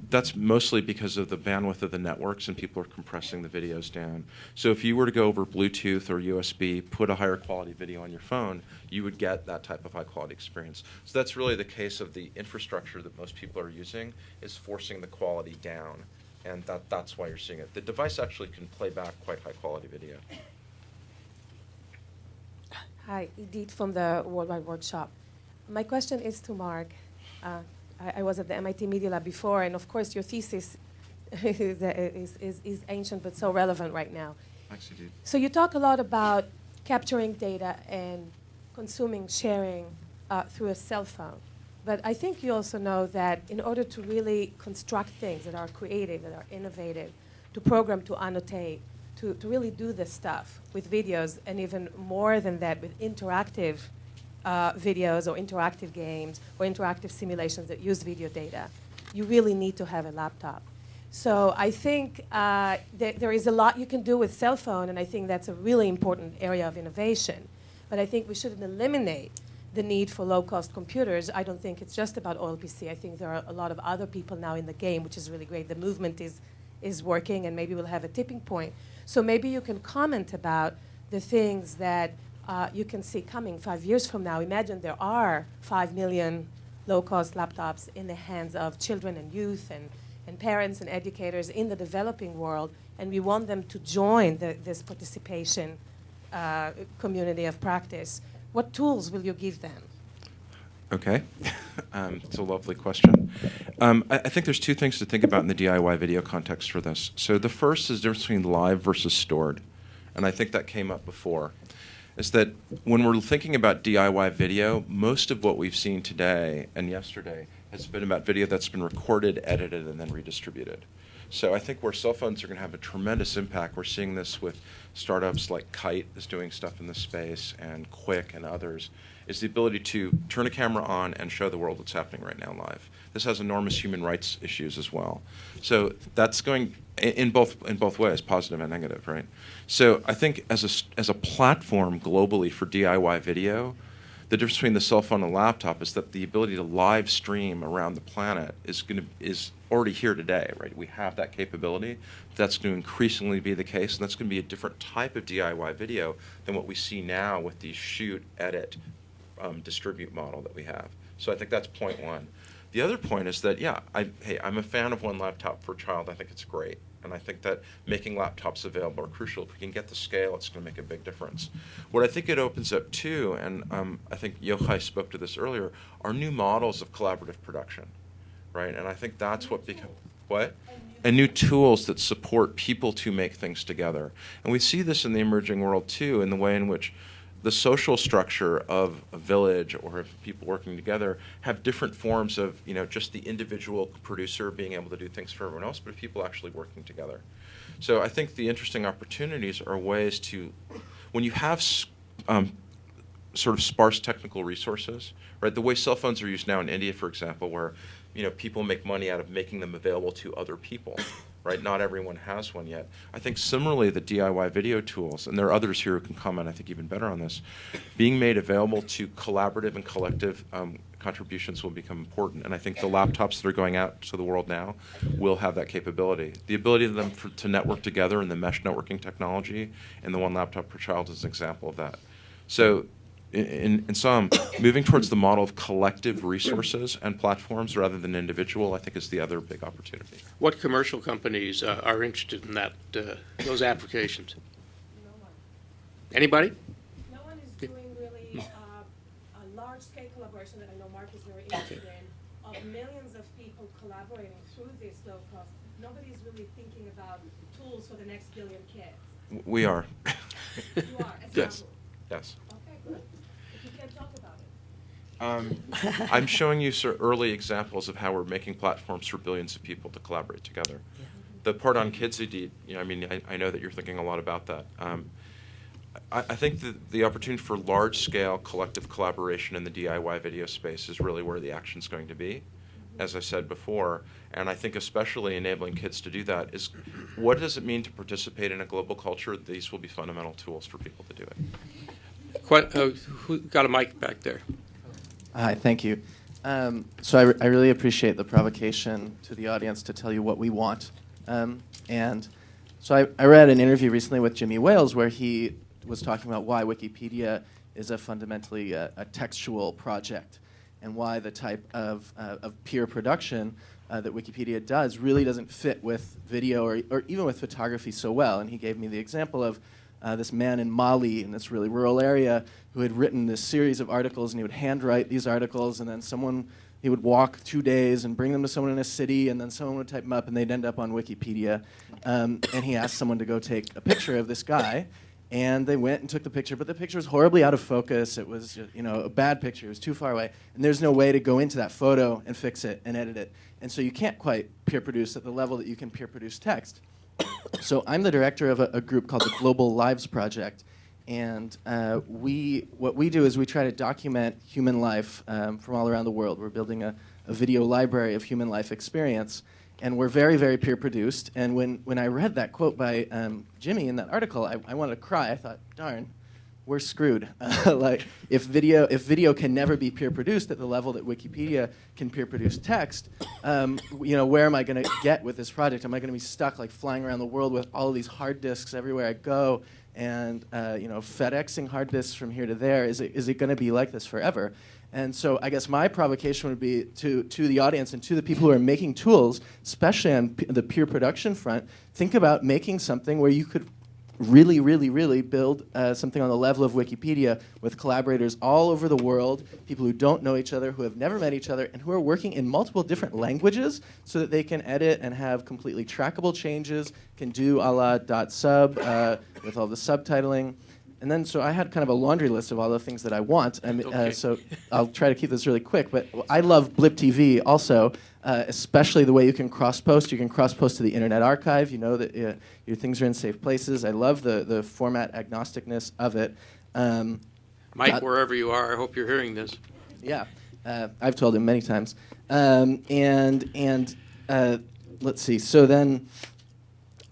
that's mostly because of the bandwidth of the networks, and people are compressing the videos down. So if you were to go over Bluetooth or USB, put a higher quality video on your phone, you would get that type of high quality experience. So that's really the case of the infrastructure that most people are using, is forcing the quality down. And that's why you're seeing it. The device actually can play back quite high quality video. Hi, Edith from the Worldwide Workshop. My question is to Mark. I was at the MIT Media Lab before, and of course your thesis is ancient but so relevant right now. Thanks, Edith. So you talk a lot about capturing data and consuming, sharing through a cell phone. But I think you also know that in order to really construct things that are creative, that are innovative, to program, to annotate, to really do this stuff with videos, and even more than that, with interactive videos or interactive games or interactive simulations that use video data, you really need to have a laptop. So I think that there is a lot you can do with cell phone, and I think that's a really important area of innovation. But I think we shouldn't eliminate the need for low-cost computers. I don't think it's just about OLPC. I think there are a lot of other people now in the game, which is really great. The movement is working, and maybe we'll have a tipping point. So maybe you can comment about the things that you can see coming 5 years from now. Imagine there are 5 million low-cost laptops in the hands of children and youth and parents and educators in the developing world, and we want them to join this participation community of practice. What tools will you give them? Okay. It's a lovely question. I think there's two things to think about in the DIY video context for this. So the first is the difference between live versus stored. And I think that came up before. is that when we're thinking about DIY video, most of what we've seen today and yesterday has been about video that's been recorded, edited, and then redistributed. So I think where cell phones are going to have a tremendous impact, we're seeing this with startups like Kite is doing stuff in this space, and Quick and others, is the ability to turn a camera on and show the world what's happening right now live. This has enormous human rights issues as well. So that's going in both ways, positive and negative, right? So I think as a platform globally for DIY video, the difference between the cell phone and laptop is that the ability to live stream around the planet is already here today, right? We have that capability. That's going to increasingly be the case, and that's going to be a different type of DIY video than what we see now with the shoot, edit, distribute model that we have. So I think that's point one. The other point is that, yeah, I'm a fan of one laptop per child. I think it's great. And I think that making laptops available are crucial. If we can get the scale, it's going to make a big difference. What I think it opens up too, and I think Joi spoke to this earlier, are new models of collaborative production, right? And I think that's what becomes, what? And new tools that support people to make things together. And we see this in the emerging world too, in the way in which the social structure of a village or of people working together have different forms of, just the individual producer being able to do things for everyone else, but people actually working together. So I think the interesting opportunities are ways to, when you have sort of sparse technical resources, right? The way cell phones are used now in India, for example, where people make money out of making them available to other people. Right? Not everyone has one yet. I think similarly the DIY video tools, and there are others here who can comment I think even better on this, being made available to collaborative and collective contributions will become important. And I think the laptops that are going out to the world now will have that capability. The ability of them to network together in the mesh networking technology and the one laptop per child is an example of that. So in sum, moving towards the model of collective resources and platforms rather than individual, I think is the other big opportunity. What commercial companies are interested in that those applications? No one. Anybody? No one is doing really a large-scale collaboration that I know Mark is very interested in, of millions of people collaborating through this low cost. Nobody's really thinking about tools for the next billion kids. We are. You are? Yes. Yes. Okay, good. If you can talk about it. I'm showing you early examples of how we're making platforms for billions of people to collaborate together. Yeah. The part on Kids Indeed, I know that you're thinking a lot about that. I think the opportunity for large-scale collective collaboration in the DIY video space is really where the action's going to be, as I said before. And I think especially enabling kids to do that is, what does it mean to participate in a global culture? These will be fundamental tools for people to do it. Who got a mic back there? Hi, thank you. So I really appreciate the provocation to the audience to tell you what we want. And so I read an interview recently with Jimmy Wales where he was talking about why Wikipedia is a fundamentally a textual project, and why the type of peer production that Wikipedia does really doesn't fit with video or even with photography so well. And he gave me the example of this man in Mali, in this really rural area, who had written this series of articles, and he would handwrite these articles, and then he would walk 2 days and bring them to someone in a city, and then someone would type them up, and they'd end up on Wikipedia. And he asked someone to go take a picture of this guy, and they went and took the picture, but the picture was horribly out of focus. It was a bad picture. It was too far away, and there's no way to go into that photo and fix it and edit it. And so you can't quite peer produce at the level that you can peer produce text. So I'm the director of a group called the Global Lives Project, and what we do is we try to document human life from all around the world. We're building a video library of human life experience, and we're very, very peer produced. And when I read that quote by Jimmy in that article, I wanted to cry. I thought, darn, we're screwed. Like if video can never be peer produced at the level that Wikipedia can peer produce text, where am I going to get with this project? Am I going to be stuck like flying around the world with all of these hard disks everywhere I go, and FedExing hard disks from here to there? Is it going to be like this forever? And so I guess my provocation would be to the audience and to the people who are making tools, especially on the peer production front, think about making something where you could really, really, really build something on the level of Wikipedia with collaborators all over the world, people who don't know each other, who have never met each other, and who are working in multiple different languages so that they can edit and have completely trackable changes, can do a la .sub with all the subtitling. And then, so I had kind of a laundry list of all the things that I want. Okay. So I'll try to keep this really quick. But I love Blip TV also, especially the way you can cross-post. You can cross-post to the Internet Archive. You know that your things are in safe places. I love the format agnosticness of it. Mike, wherever you are, I hope you're hearing this. Yeah, I've told him many times. Let's see. So then,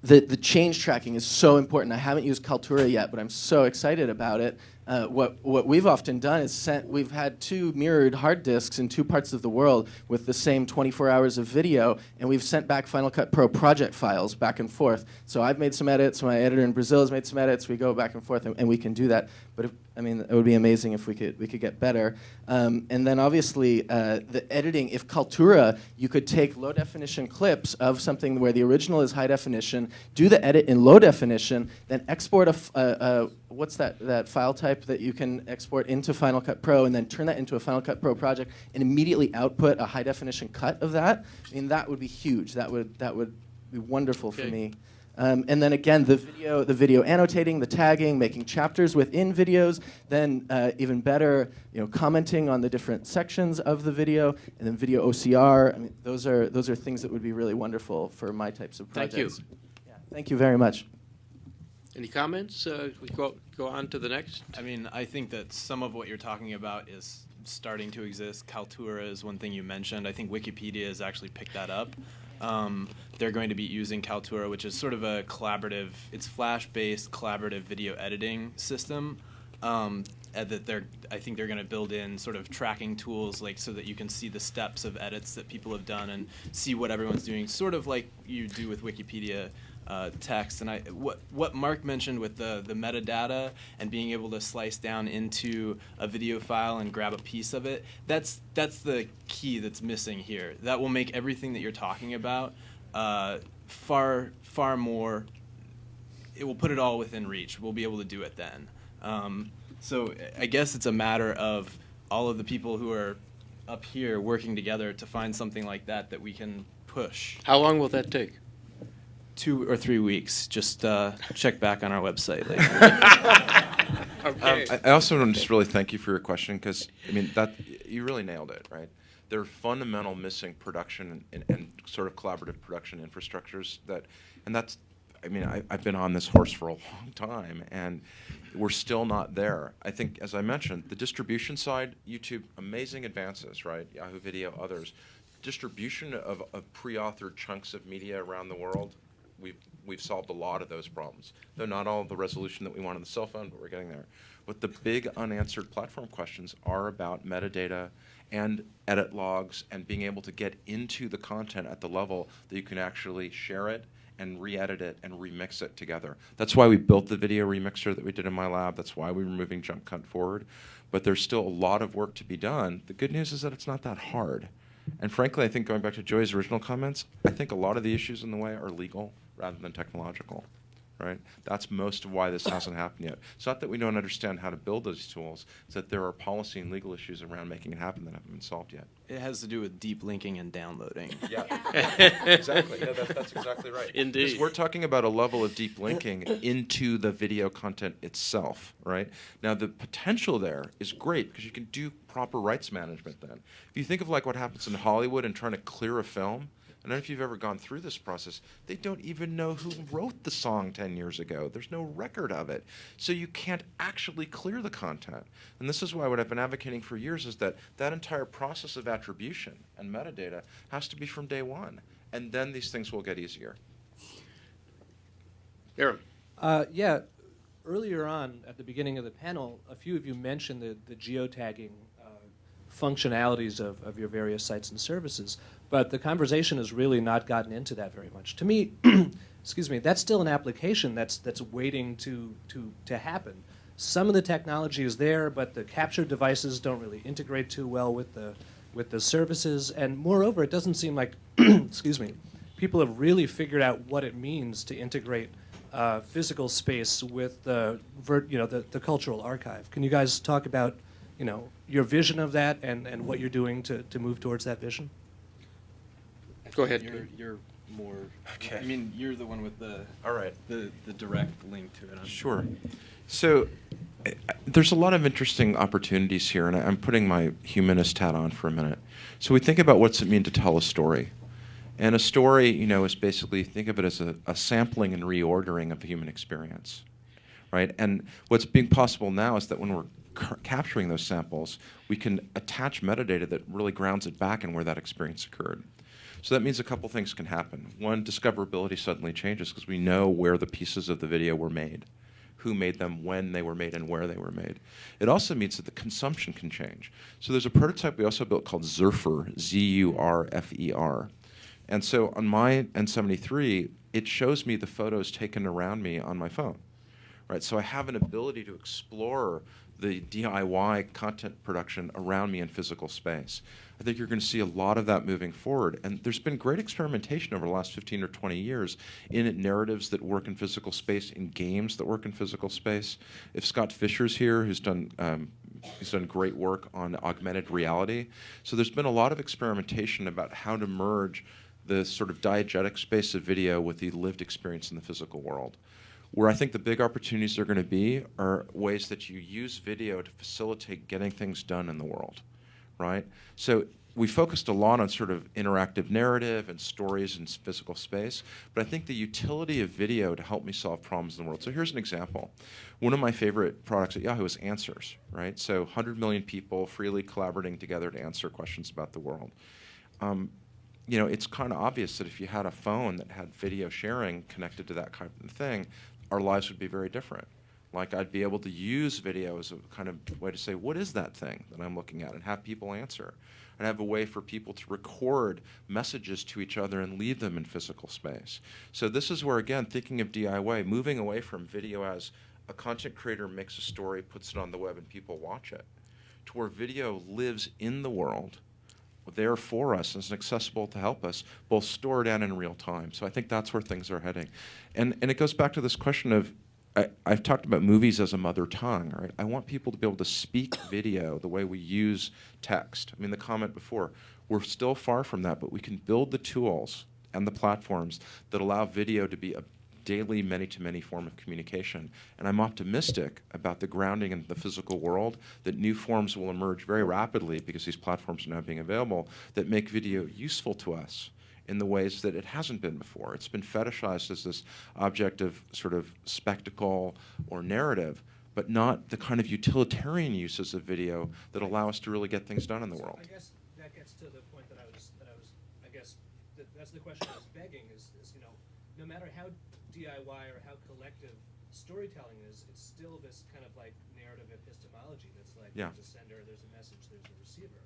the change tracking is so important. I haven't used Kaltura yet, but I'm so excited about it. What we've often done is we've had 2 mirrored hard disks in 2 parts of the world with the same 24 hours of video, and we've sent back Final Cut Pro project files back and forth. So I've made some edits, my editor in Brazil has made some edits, we go back and forth, and we can do that. But it would be amazing if we could get better. And then obviously the editing, if Kaltura, you could take low definition clips of something where the original is high definition, do the edit in low definition, then export what's that file type that you can export into Final Cut Pro, and then turn that into a Final Cut Pro project and immediately output a high definition cut of that. I mean, that would be huge. That would be wonderful for me. And then again, the video annotating, the tagging, making chapters within videos, then even better, commenting on the different sections of the video, and then video OCR. I mean, those are things that would be really wonderful for my types of projects. Thank you. Yeah, thank you very much. Any comments? We go on to the next. I mean, I think that some of what you're talking about is starting to exist. Kaltura is one thing you mentioned. I think Wikipedia has actually picked that up. They're going to be using Kaltura, which is sort of a collaborative, it's Flash-based collaborative video editing system. That I think they're going to build in sort of tracking tools, like so that you can see the steps of edits that people have done and see what everyone's doing, sort of like you do with Wikipedia text. And what Mark mentioned with the metadata and being able to slice down into a video file and grab a piece of it, that's the key that's missing here. That will make everything that you're talking about far more. It will put it all within reach. We'll be able to do it then. So I guess it's a matter of all of the people who are up here working together to find something like that we can push. How long will that take? 2 or 3 weeks. Just check back on our website later. Okay. I also want to just really thank you for your question, because you really nailed it, right? There are fundamental missing production and sort of collaborative production infrastructures I've been on this horse for a long time, and we're still not there. I think, as I mentioned, the distribution side, YouTube, amazing advances, right? Yahoo Video, others. Distribution of pre-authored chunks of media around the world, we've solved a lot of those problems. Though not all of the resolution that we want on the cell phone, but we're getting there. But the big unanswered platform questions are about metadata and edit logs and being able to get into the content at the level that you can actually share it and re-edit it and remix it together. That's why we built the video remixer that we did in my lab. That's why we were moving jump cut forward. But there's still a lot of work to be done. The good news is that it's not that hard. And frankly, I think going back to Joi's original comments, I think a lot of the issues in the way are legal rather than technological, right? That's most of why this hasn't happened yet. It's not that we don't understand how to build those tools, it's that there are policy and legal issues around making it happen that haven't been solved yet. It has to do with deep linking and downloading. Yeah, exactly. No, that's exactly right. Indeed. Because we're talking about a level of deep linking into the video content itself, right? Now, the potential there is great because you can do proper rights management then. If you think of like what happens in Hollywood and trying to clear a film, I don't know if you've ever gone through this process. They don't even know who wrote the song 10 years ago. There's no record of it. So you can't actually clear the content. And this is why what I've been advocating for years is that entire process of attribution and metadata has to be from day one. And then these things will get easier. Aaron. Yeah. Earlier on, at the beginning of the panel, a few of you mentioned the geotagging functionalities of your various sites and services. But the conversation has really not gotten into that very much. To me, excuse me, that's still an application that's waiting to happen. Some of the technology is there, but the capture devices don't really integrate too well with the services. And moreover, it doesn't seem like, excuse me, people have really figured out what it means to integrate physical space with the cultural archive. Can you guys talk about your vision of that and what you're doing to move towards that vision? Go ahead. You're more. Okay. I mean, you're the one with the. All right. The direct link to it. Sure. So there's a lot of interesting opportunities here, and I'm putting my humanist hat on for a minute. So we think about what's it mean to tell a story. And a story, is basically, think of it as a sampling and reordering of the human experience, right? And what's being possible now is that when we're capturing those samples, we can attach metadata that really grounds it back in where that experience occurred. So that means a couple things can happen. One, discoverability suddenly changes because we know where the pieces of the video were made, who made them, when they were made, and where they were made. It also means that the consumption can change. So there's a prototype we also built called Zurfer, Z-U-R-F-E-R. And so on my N73, it shows me the photos taken around me on my phone, right? So I have an ability to explore the DIY content production around me in physical space. I think you're going to see a lot of that moving forward. And there's been great experimentation over the last 15 or 20 years in narratives that work in physical space, in games that work in physical space. If Scott Fisher's here, who's done great work on augmented reality. So there's been a lot of experimentation about how to merge the sort of diegetic space of video with the lived experience in the physical world. Where I think the big opportunities are going to be are ways that you use video to facilitate getting things done in the world, right? So we focused a lot on sort of interactive narrative and stories in physical space, but I think the utility of video to help me solve problems in the world. So here's an example. One of my favorite products at Yahoo is Answers, right? So 100 million people freely collaborating together to answer questions about the world. It's kind of obvious that if you had a phone that had video sharing connected to that kind of thing, our lives would be very different. Like I'd be able to use video as a kind of way to say, what is that thing that I'm looking at, and have people answer. And have a way for people to record messages to each other and leave them in physical space. So this is where, again, thinking of DIY, moving away from video as a content creator makes a story, puts it on the web, and people watch it, to where video lives in the world, there for us, and is accessible to help us, both stored and in real time. So I think that's where things are heading. And it goes back to this question of, I've talked about movies as a mother tongue, right? I want people to be able to speak video the way we use text. I mean, the comment before, we're still far from that, but we can build the tools and the platforms that allow video to be a daily many-to-many form of communication. And I'm optimistic about the grounding in the physical world, that new forms will emerge very rapidly because these platforms are now being available, that make video useful to us in the ways that it hasn't been before. It's been fetishized as this object of sort of spectacle or narrative, but not the kind of utilitarian uses of video that allow us to really get things done in the world. I guess that gets to the point that I was I guess that's the question I was begging is no matter how DIY or how collective storytelling is, it's still this kind of like narrative epistemology that's like there's a sender, there's a message, there's a receiver.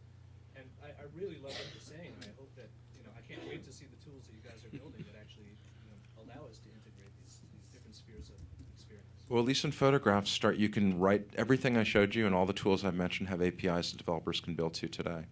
And I really love what you're saying, and I hope that, I can't wait to see the tools that you guys are building that actually allow us to integrate these different spheres of experience. Well, at least in photographs, you can write everything I showed you, and all the tools I mentioned have APIs that developers can build to today.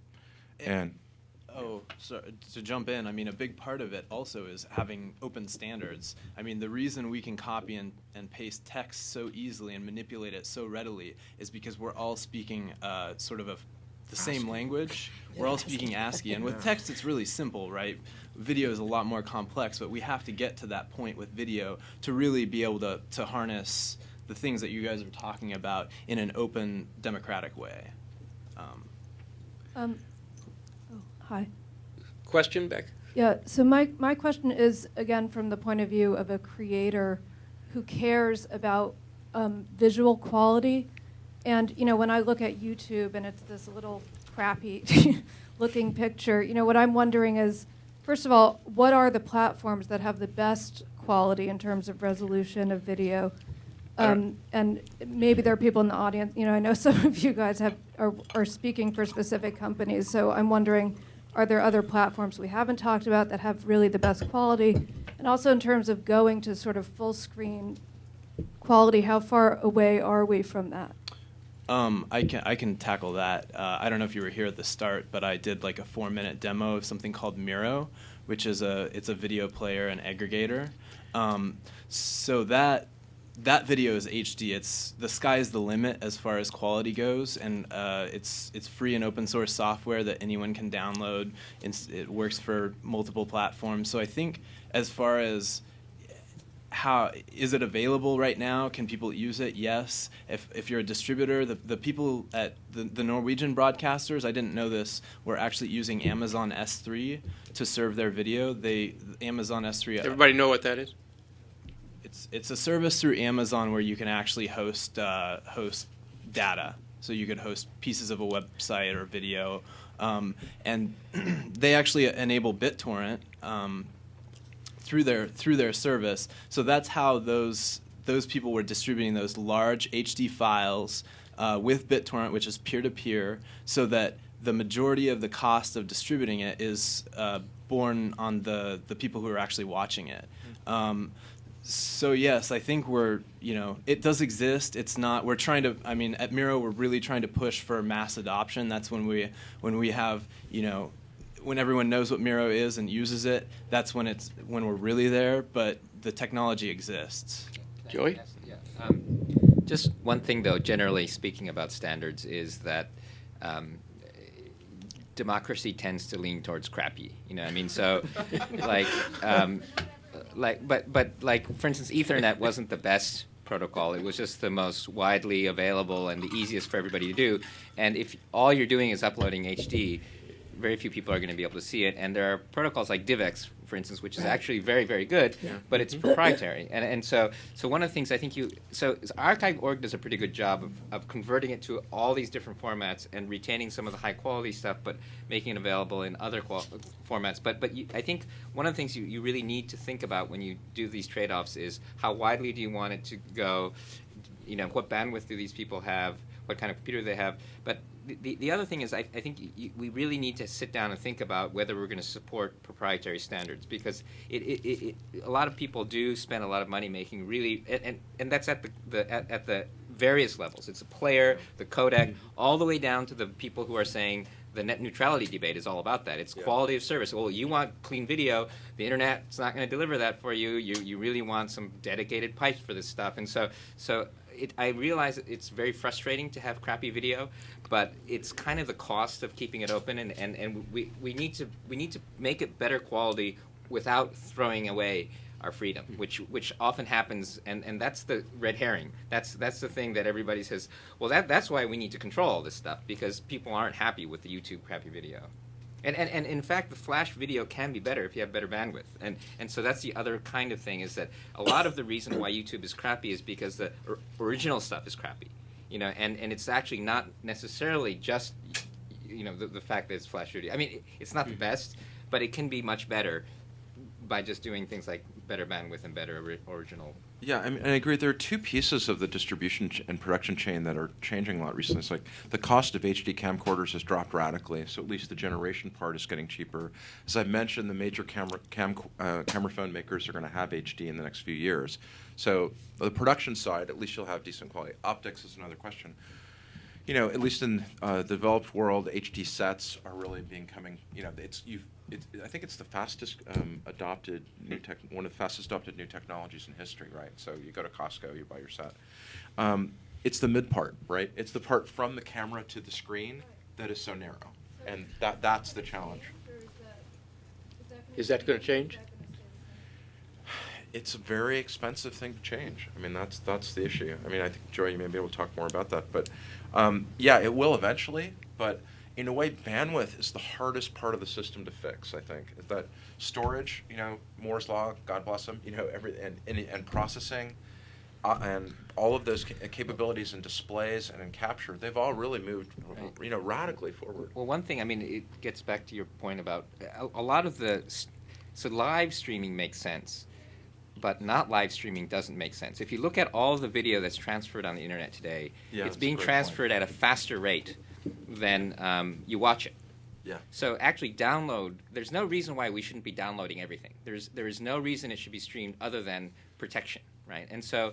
So to jump in, I mean, a big part of it also is having open standards. I mean, the reason we can copy and paste text so easily and manipulate it so readily is because we're all speaking sort of the same language. We're all speaking ASCII. And with text, it's really simple, right? Video is a lot more complex, but we have to get to that point with video to really be able to harness the things that you guys are talking about in an open, democratic way. Hi. Question, Beck? Yeah, so my question is, again, from the point of view of a creator who cares about visual quality. And, when I look at YouTube and it's this little crappy looking picture, what I'm wondering is, first of all, what are the platforms that have the best quality in terms of resolution of video? And maybe there are people in the audience, I know some of you guys are speaking for specific companies, so I'm wondering, are there other platforms we haven't talked about that have really the best quality? And also in terms of going to sort of full screen quality, how far away are we from that? I can tackle that. I don't know if you were here at the start, but I did like a 4-minute demo of something called Miro, which is it's a video player and aggregator. So that video is HD. It's the sky's the limit as far as quality goes, and it's free and open source software that anyone can download. It works for multiple platforms. So I think as far as how is it available right now? Can people use it? Yes. If you're a distributor, the people at the Norwegian broadcasters, I didn't know this, were actually using Amazon S3 to serve their video. Amazon S3. Everybody know what that is? It's a service through Amazon where you can actually host data. So you could host pieces of a website or video, and they actually enable BitTorrent through their service. So that's how those people were distributing those large HD files with BitTorrent, which is peer-to-peer, so that the majority of the cost of distributing it is borne on the people who are actually watching it. So yes, I think it does exist. It's not, we're trying to, at Miro, we're really trying to push for mass adoption. That's when we have, when everyone knows what Miro is and uses it, that's when we're really there, but the technology exists. Joey? Yeah. Just one thing, though, generally speaking about standards, is that democracy tends to lean towards crappy. So, but for instance, Ethernet wasn't the best protocol. It was just the most widely available and the easiest for everybody to do. And if all you're doing is uploading HD, very few people are going to be able to see it. And there are protocols like DivX, for instance, which is actually very, very good, but it's proprietary. And so one of the things I think Archive.org does a pretty good job of converting it to all these different formats and retaining some of the high quality stuff, but making it available in other formats. But I think one of the things you really need to think about when you do these trade-offs is how widely do you want it to go? What bandwidth do these people have? What kind of computer they have? But the other thing is, I think we really need to sit down and think about whether we're going to support proprietary standards, because a lot of people do spend a lot of money making really, and that's at the various levels. It's the player, the codec, all the way down to the people who are saying the net neutrality debate is all about that. It's quality of service. Well, you want clean video, the internet's not going to deliver that for you. You really want some dedicated pipes for this stuff, and so. I realize it's very frustrating to have crappy video, but it's kind of the cost of keeping it open, and we need to make it better quality without throwing away our freedom, which often happens, and that's the red herring. That's the thing that everybody says, well, that's why we need to control all this stuff, because people aren't happy with the YouTube crappy video. And in fact, the flash video can be better if you have better bandwidth. And so that's the other kind of thing, is that a lot of the reason why YouTube is crappy is because the original stuff is crappy. And it's actually not necessarily just the fact that it's flash video. It's not the best, but it can be much better by just doing things like better bandwidth and better original. Yeah, I agree. There are two pieces of the distribution and production chain that are changing a lot recently. It's like the cost of HD camcorders has dropped radically, so at least the generation part is getting cheaper. As I mentioned, the major camera phone makers are going to have HD in the next few years. So the production side, at least you'll have decent quality. Optics is another question. At least in the developed world, HD sets are really becoming. I think it's the fastest adopted one of the fastest adopted new technologies in history, right? So you go to Costco, you buy your set. It's the mid part, right? It's the part from the camera to the screen that is so narrow, and that's the challenge. Is that going to change? It's a very expensive thing to change. That's the issue. I think, Joy, you may be able to talk more about that. But, yeah, it will eventually. But in a way, bandwidth is the hardest part of the system to fix, I think. Is that storage, Moore's Law, God bless them, and processing, and all of those capabilities in displays and in capture, they've all really moved, radically forward. Well, one thing, it gets back to your point about a lot of so live streaming makes sense, but not live streaming doesn't make sense. If you look at all of the video that's transferred on the internet today, it's being transferred at a faster rate than you watch it. Yeah. So actually there's no reason why we shouldn't be downloading everything. There is no reason it should be streamed other than protection, right? And so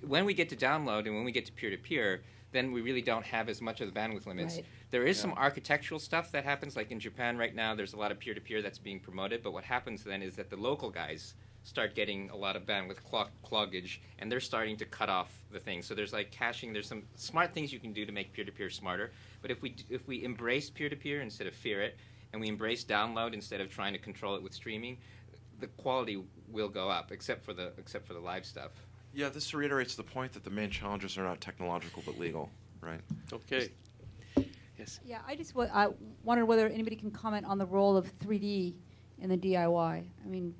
when we get to download and when we get to peer-to-peer, then we really don't have as much of the bandwidth limits. Right. There is some architectural stuff that happens, like in Japan right now, there's a lot of peer-to-peer that's being promoted, but what happens then is that the local guys start getting a lot of bandwidth cloggage, and they're starting to cut off the thing. So there's like caching. There's some smart things you can do to make peer-to-peer smarter. But if we embrace peer-to-peer instead of fear it, and we embrace download instead of trying to control it with streaming, the quality will go up, except for the live stuff. Yeah, this reiterates the point that the main challenges are not technological but legal, right? Okay. Yes. Yeah, I wondered whether anybody can comment on the role of 3D in the DIY. I mean,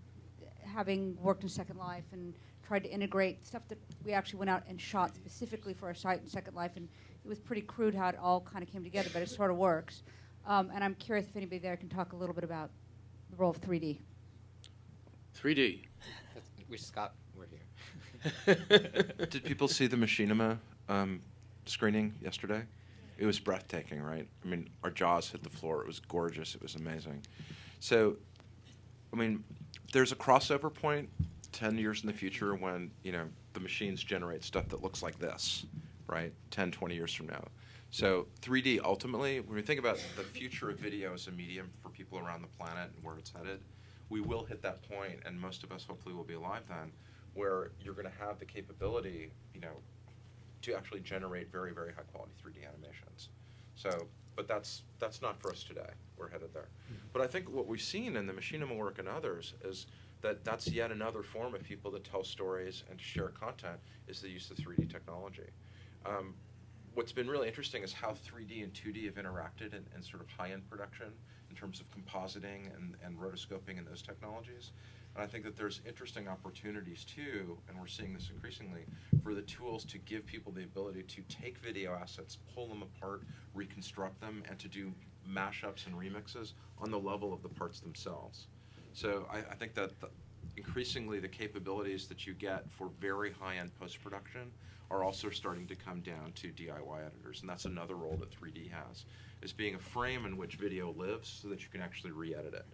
having worked in Second Life and tried to integrate stuff that we actually went out and shot specifically for our site in Second Life, and it was pretty crude how it all kind of came together, but it sort of works. And I'm curious if anybody there can talk a little bit about the role of 3D. 3D. We're here. Did people see the Machinima screening yesterday? It was breathtaking, right? I mean, our jaws hit the floor. It was gorgeous. It was amazing. So, I mean, there's a crossover point 10 years in the future when, the machines generate stuff that looks like this, right? 10, 20 years from now. So 3D, ultimately, when we think about the future of video as a medium for people around the planet and where it's headed, we will hit that point, and most of us hopefully will be alive then, where you're going to have the capability, to actually generate very, very high quality 3D animations. So, but that's not for us today. We're headed there. But I think what we've seen in the Machinima work and others is that that's yet another form of people that tell stories and to share content is the use of 3D technology. What's been really interesting is how 3D and 2D have interacted in sort of high-end production in terms of compositing and rotoscoping and those technologies. And I think that there's interesting opportunities too, and we're seeing this increasingly, for the tools to give people the ability to take video assets, pull them apart, reconstruct them, and to do mashups and remixes on the level of the parts themselves. So I think that increasingly the capabilities that you get for very high-end post-production are also starting to come down to DIY editors, and that's another role that 3D has, is being a frame in which video lives so that you can actually re-edit it.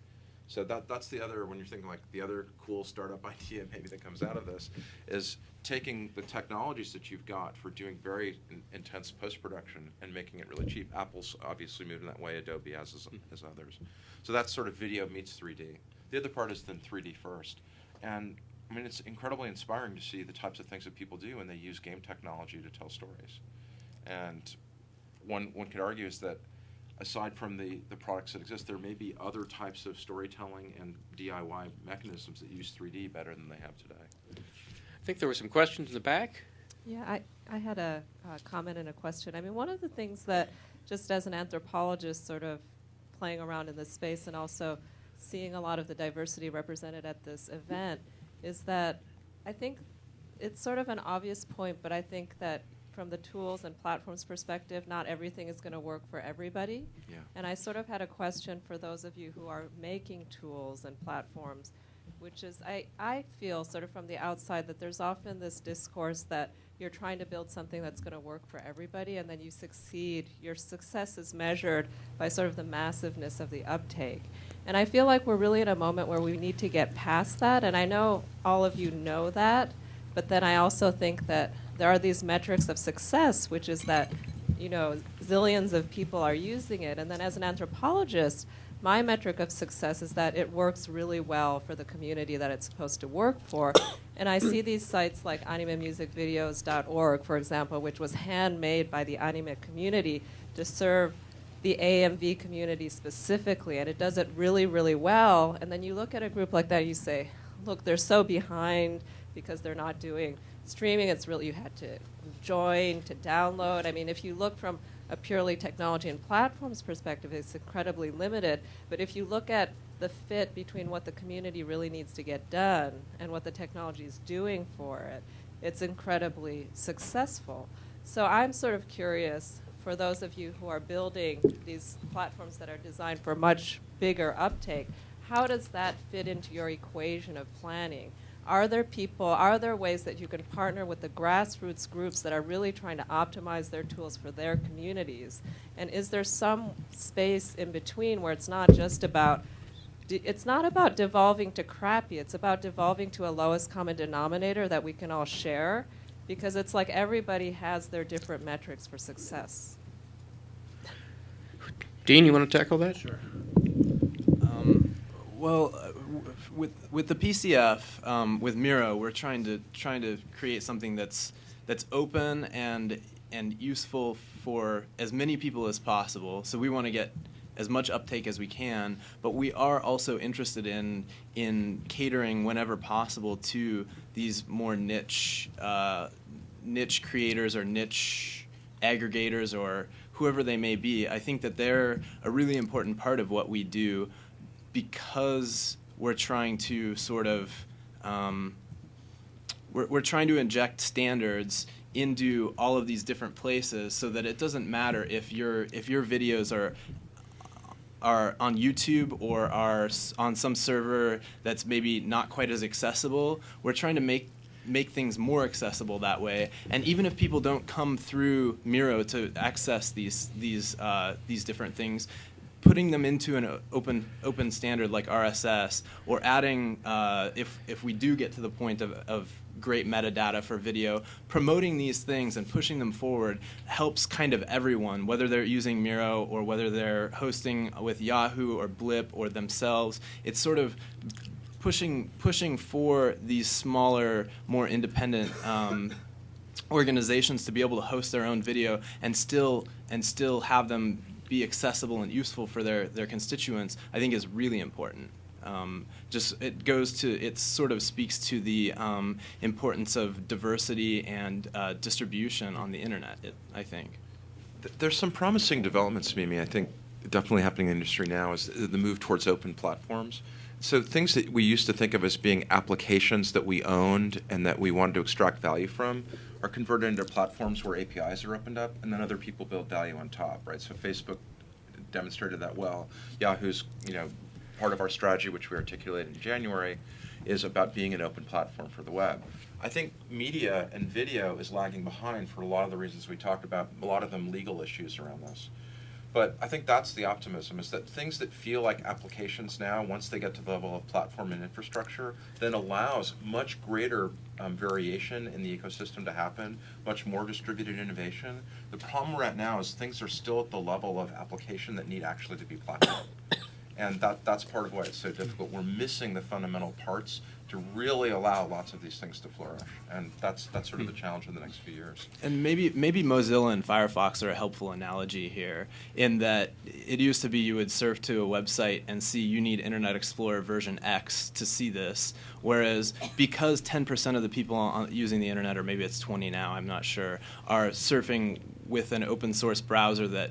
So that's the other, when you're thinking like the other cool startup idea maybe that comes out of this, is taking the technologies that you've got for doing very intense post-production and making it really cheap. Apple's obviously moved in that way, Adobe has as others. So that's sort of video meets 3D. The other part is then 3D first. And I mean, it's incredibly inspiring to see the types of things that people do when they use game technology to tell stories. And one could argue is that aside from the products that exist, there may be other types of storytelling and DIY mechanisms that use 3D better than they have today. I think there were some questions in the back. Yeah, I had a comment and a question. I mean, one of the things that, just as an anthropologist sort of playing around in this space and also seeing a lot of the diversity represented at this event, is that I think it's sort of an obvious point, but I think that from the tools and platforms perspective, not everything is going to work for everybody. Yeah. And I sort of had a question for those of you who are making tools and platforms, which is I feel sort of from the outside that there's often this discourse that you're trying to build something that's going to work for everybody, and then you succeed. Your success is measured by sort of the massiveness of the uptake. And I feel like we're really in a moment where we need to get past that, and I know all of you know that, but then I also think that there are these metrics of success, which is that, zillions of people are using it. And then as an anthropologist, my metric of success is that it works really well for the community that it's supposed to work for. And I see these sites like animemusicvideos.org, for example, which was handmade by the anime community to serve the AMV community specifically, and it does it really, really well. And then you look at a group like that, and you say, look, they're so behind because they're not doing streaming. It's really, you had to join, to download. I mean, if you look from a purely technology and platforms perspective, it's incredibly limited. But if you look at the fit between what the community really needs to get done and what the technology is doing for it, it's incredibly successful. So I'm sort of curious, for those of you who are building these platforms that are designed for much bigger uptake, how does that fit into your equation of planning? Are there ways that you can partner with the grassroots groups that are really trying to optimize their tools for their communities? And is there some space in between where it's not just about, it's not about devolving to crappy, it's about devolving to a lowest common denominator that we can all share? Because it's like everybody has their different metrics for success. Dean, you want to tackle that? Sure. With the PCF, with Miro, we're trying to create something that's open and useful for as many people as possible. So we want to get as much uptake as we can, but we are also interested in catering whenever possible to these more niche creators or niche aggregators or whoever they may be. I think that they're a really important part of what we do because we're trying to sort of we're trying to inject standards into all of these different places so that it doesn't matter if your videos are on YouTube or are on some server that's maybe not quite as accessible. We're trying to make things more accessible that way. And even if people don't come through Miro to access these different things, putting them into an open standard like RSS, or adding, if we do get to the point of great metadata for video, promoting these things and pushing them forward helps kind of everyone, whether they're using Miro or whether they're hosting with Yahoo or Blip or themselves. It's sort of pushing for these smaller, more independent organizations to be able to host their own video and still have them be accessible and useful for their constituents, I think is really important. It sort of speaks to the importance of diversity and distribution on the internet, I think. There's some promising developments, Mimi, I think definitely happening in the industry now is the move towards open platforms. So things that we used to think of as being applications that we owned and that we wanted to extract value from are converted into platforms where APIs are opened up, and then other people build value on top, right? So Facebook demonstrated that well. Yahoo's, part of our strategy, which we articulated in January, is about being an open platform for the web. I think media and video is lagging behind for a lot of the reasons we talked about, a lot of them legal issues around this. But I think that's the optimism, is that things that feel like applications now, once they get to the level of platform and infrastructure, then allows much greater variation in the ecosystem to happen, much more distributed innovation. The problem we're at now is things are still at the level of application that need actually to be platform. And that's part of why it's so difficult. We're missing the fundamental parts to really allow lots of these things to flourish. And that's sort of the challenge in the next few years. And maybe Mozilla and Firefox are a helpful analogy here, in that it used to be you would surf to a website and see you need Internet Explorer version X to see this, whereas because 10% of the people using the internet, or maybe it's 20 now, I'm not sure, are surfing with an open source browser that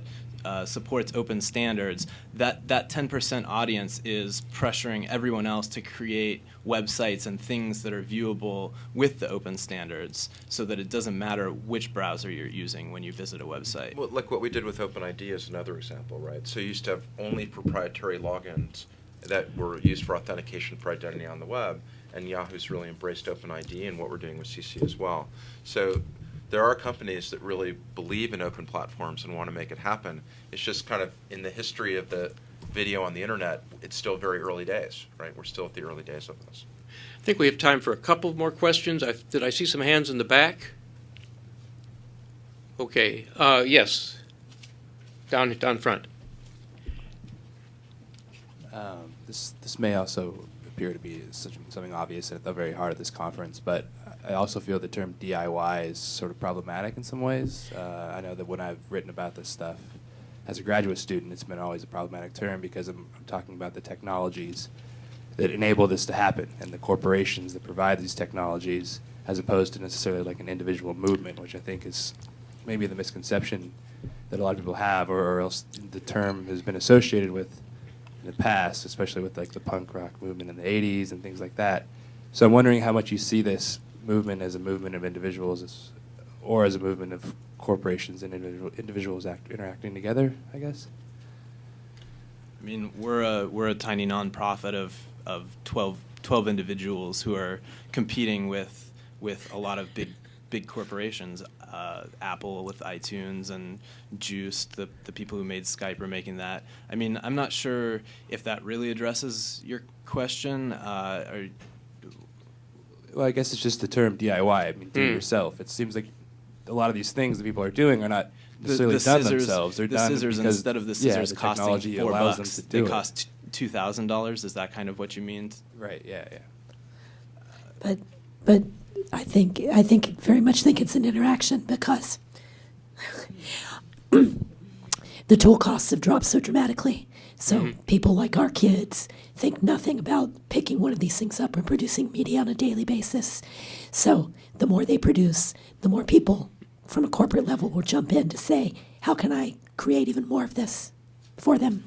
supports open standards, that 10% audience is pressuring everyone else to create websites and things that are viewable with the open standards, so that it doesn't matter which browser you're using when you visit a website. Well, like what we did with OpenID is another example, right? So you used to have only proprietary logins that were used for authentication for identity on the web, and Yahoo's really embraced OpenID and what we're doing with CC as well. So there are companies that really believe in open platforms and want to make it happen. It's just kind of in the history of the video on the internet, it's still very early days, right? We're still at the early days of this. I think we have time for a couple more questions. Did I see some hands in the back? Okay, yes, down front. This may also appear to be something obvious at the very heart of this conference, but I also feel the term DIY is sort of problematic in some ways. I know that when I've written about this stuff as a graduate student, it's been always a problematic term because I'm talking about the technologies that enable this to happen and the corporations that provide these technologies, as opposed to necessarily like an individual movement, which I think is maybe the misconception that a lot of people have, or else the term has been associated with in the past, especially with like the punk rock movement in the 80s and things like that. So I'm wondering how much you see this movement as a movement of individuals or as a movement of corporations and individuals interacting together, I guess. I mean, we're a tiny nonprofit of 12 individuals who are competing with a lot of big corporations. Apple with iTunes and Juice, the people who made Skype are making that. I mean, I'm not sure if that really addresses your question. Well, I guess it's just the term DIY. I mean, do it yourself. It seems like a lot of these things that people are doing are not necessarily done themselves. They're done scissors, because, instead of the scissors the costing technology allows them to $4, do they cost $2,000. Is that kind of what you mean? Right. Yeah. But I very much think it's an interaction, because the tool costs have dropped so dramatically So people like our kids think nothing about picking one of these things up and producing media on a daily basis. So the more they produce, the more people from a corporate level will jump in to say, how can I create even more of this for them?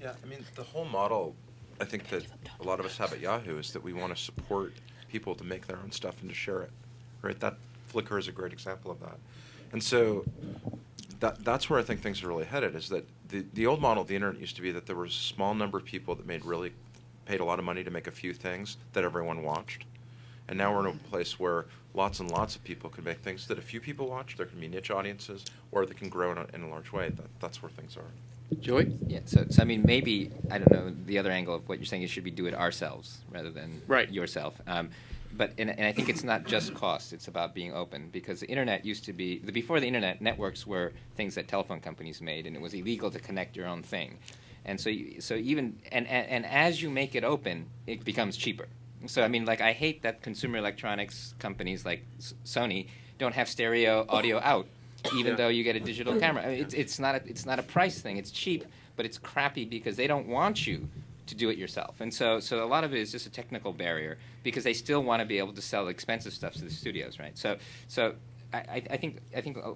Yeah, I mean, the whole model, I think that a lot of us have at Yahoo is that we want to support people to make their own stuff and to share it, right? That Flickr is a great example of that. And so that's where I think things are really headed, is that the old model of the internet used to be that there was a small number of people that paid a lot of money to make a few things that everyone watched. And now we're in a place where lots and lots of people can make things that a few people watch. There can be niche audiences, or they can grow in a large way. That's where things are. Joy? Yeah, so I mean, maybe, I don't know, the other angle of what you're saying is should be do it ourselves rather than yourself. But I think it's not just cost, it's about being open, because the internet used to be, before the internet, networks were things that telephone companies made, and it was illegal to connect your own thing. And so even as you make it open, it becomes cheaper. So I mean, like, I hate that consumer electronics companies like Sony don't have stereo audio out, even though you get a digital camera. I mean, it's not a price thing. It's cheap, but it's crappy because they don't want you to do it yourself. And so a lot of it is just a technical barrier because they still want to be able to sell expensive stuff to the studios, right? So I think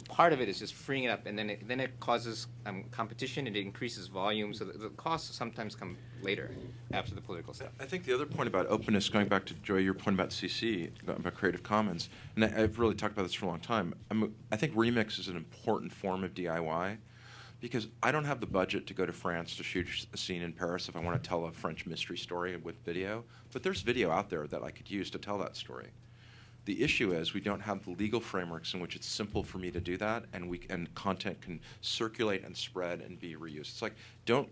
part of it is just freeing it up, and then it causes competition and it increases volume. So the costs sometimes come later after the political stuff. I think the other point about openness, going back to Joy, your point about CC, about Creative Commons, and I've really talked about this for a long time. I think Remix is an important form of DIY because I don't have the budget to go to France to shoot a scene in Paris if I want to tell a French mystery story with video. But there's video out there that I could use to tell that story. The issue is we don't have the legal frameworks in which it's simple for me to do that, and content can circulate and spread and be reused. It's like, don't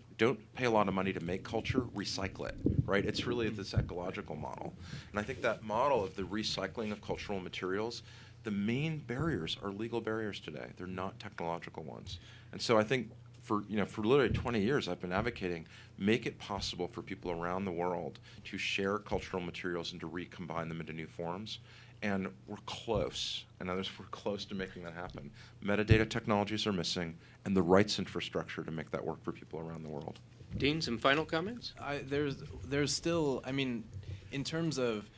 pay a lot of money to make culture, recycle it, right? It's really this ecological model. And I think that model of the recycling of cultural materials, the main barriers are legal barriers today. They're not technological ones. And so I think for literally 20 years I've been advocating, make it possible for people around the world to share cultural materials and to recombine them into new forms. And we're close. In other words, we're close to making that happen. Metadata technologies are missing, and the rights infrastructure to make that work for people around the world. Dean, some final comments? There's still, I mean, in terms of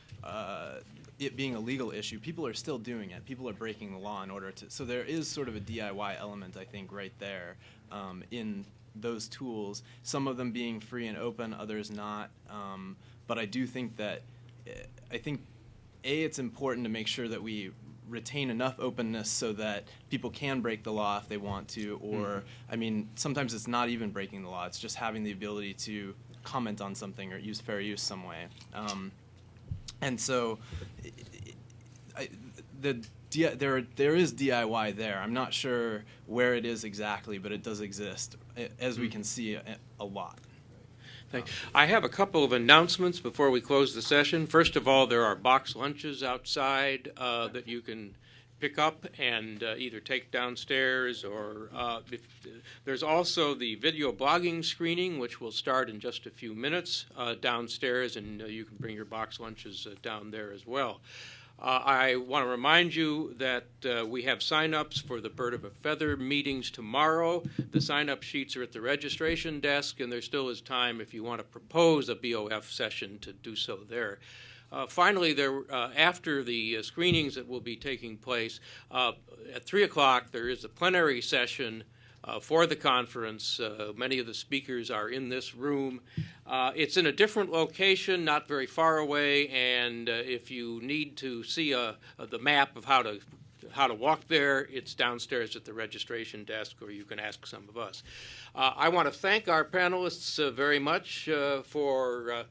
it being a legal issue, people are still doing it. People are breaking the law in order to, so there is sort of a DIY element, I think, right there in those tools, some of them being free and open, others not. But I do think that, it's important to make sure that we retain enough openness so that people can break the law if they want to, or, I mean, sometimes it's not even breaking the law, it's just having the ability to comment on something or use fair use some way. And so there is DIY there. I'm not sure where it is exactly, but it does exist, as we can see a lot. I have a couple of announcements before we close the session. First of all, there are box lunches outside that you can pick up and either take downstairs, or there's also the video blogging screening, which will start in just a few minutes downstairs, and you can bring your box lunches down there as well. I want to remind you that we have sign-ups for the Bird of a Feather meetings tomorrow. The sign-up sheets are at the registration desk, and there still is time if you want to propose a BOF session to do so there. Finally, after the screenings that will be taking place, at 3 o'clock there is a plenary session for the conference. Many of the speakers are in this room. It's in a different location, not very far away, and if you need to see the map of how to walk there, it's downstairs at the registration desk, or you can ask some of us. I want to thank our panelists very much for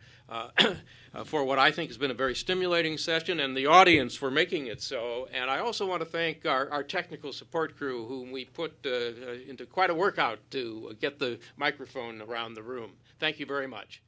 what I think has been a very stimulating session, and the audience for making it so. And I also want to thank our technical support crew, whom we put into quite a workout to get the microphone around the room. Thank you very much.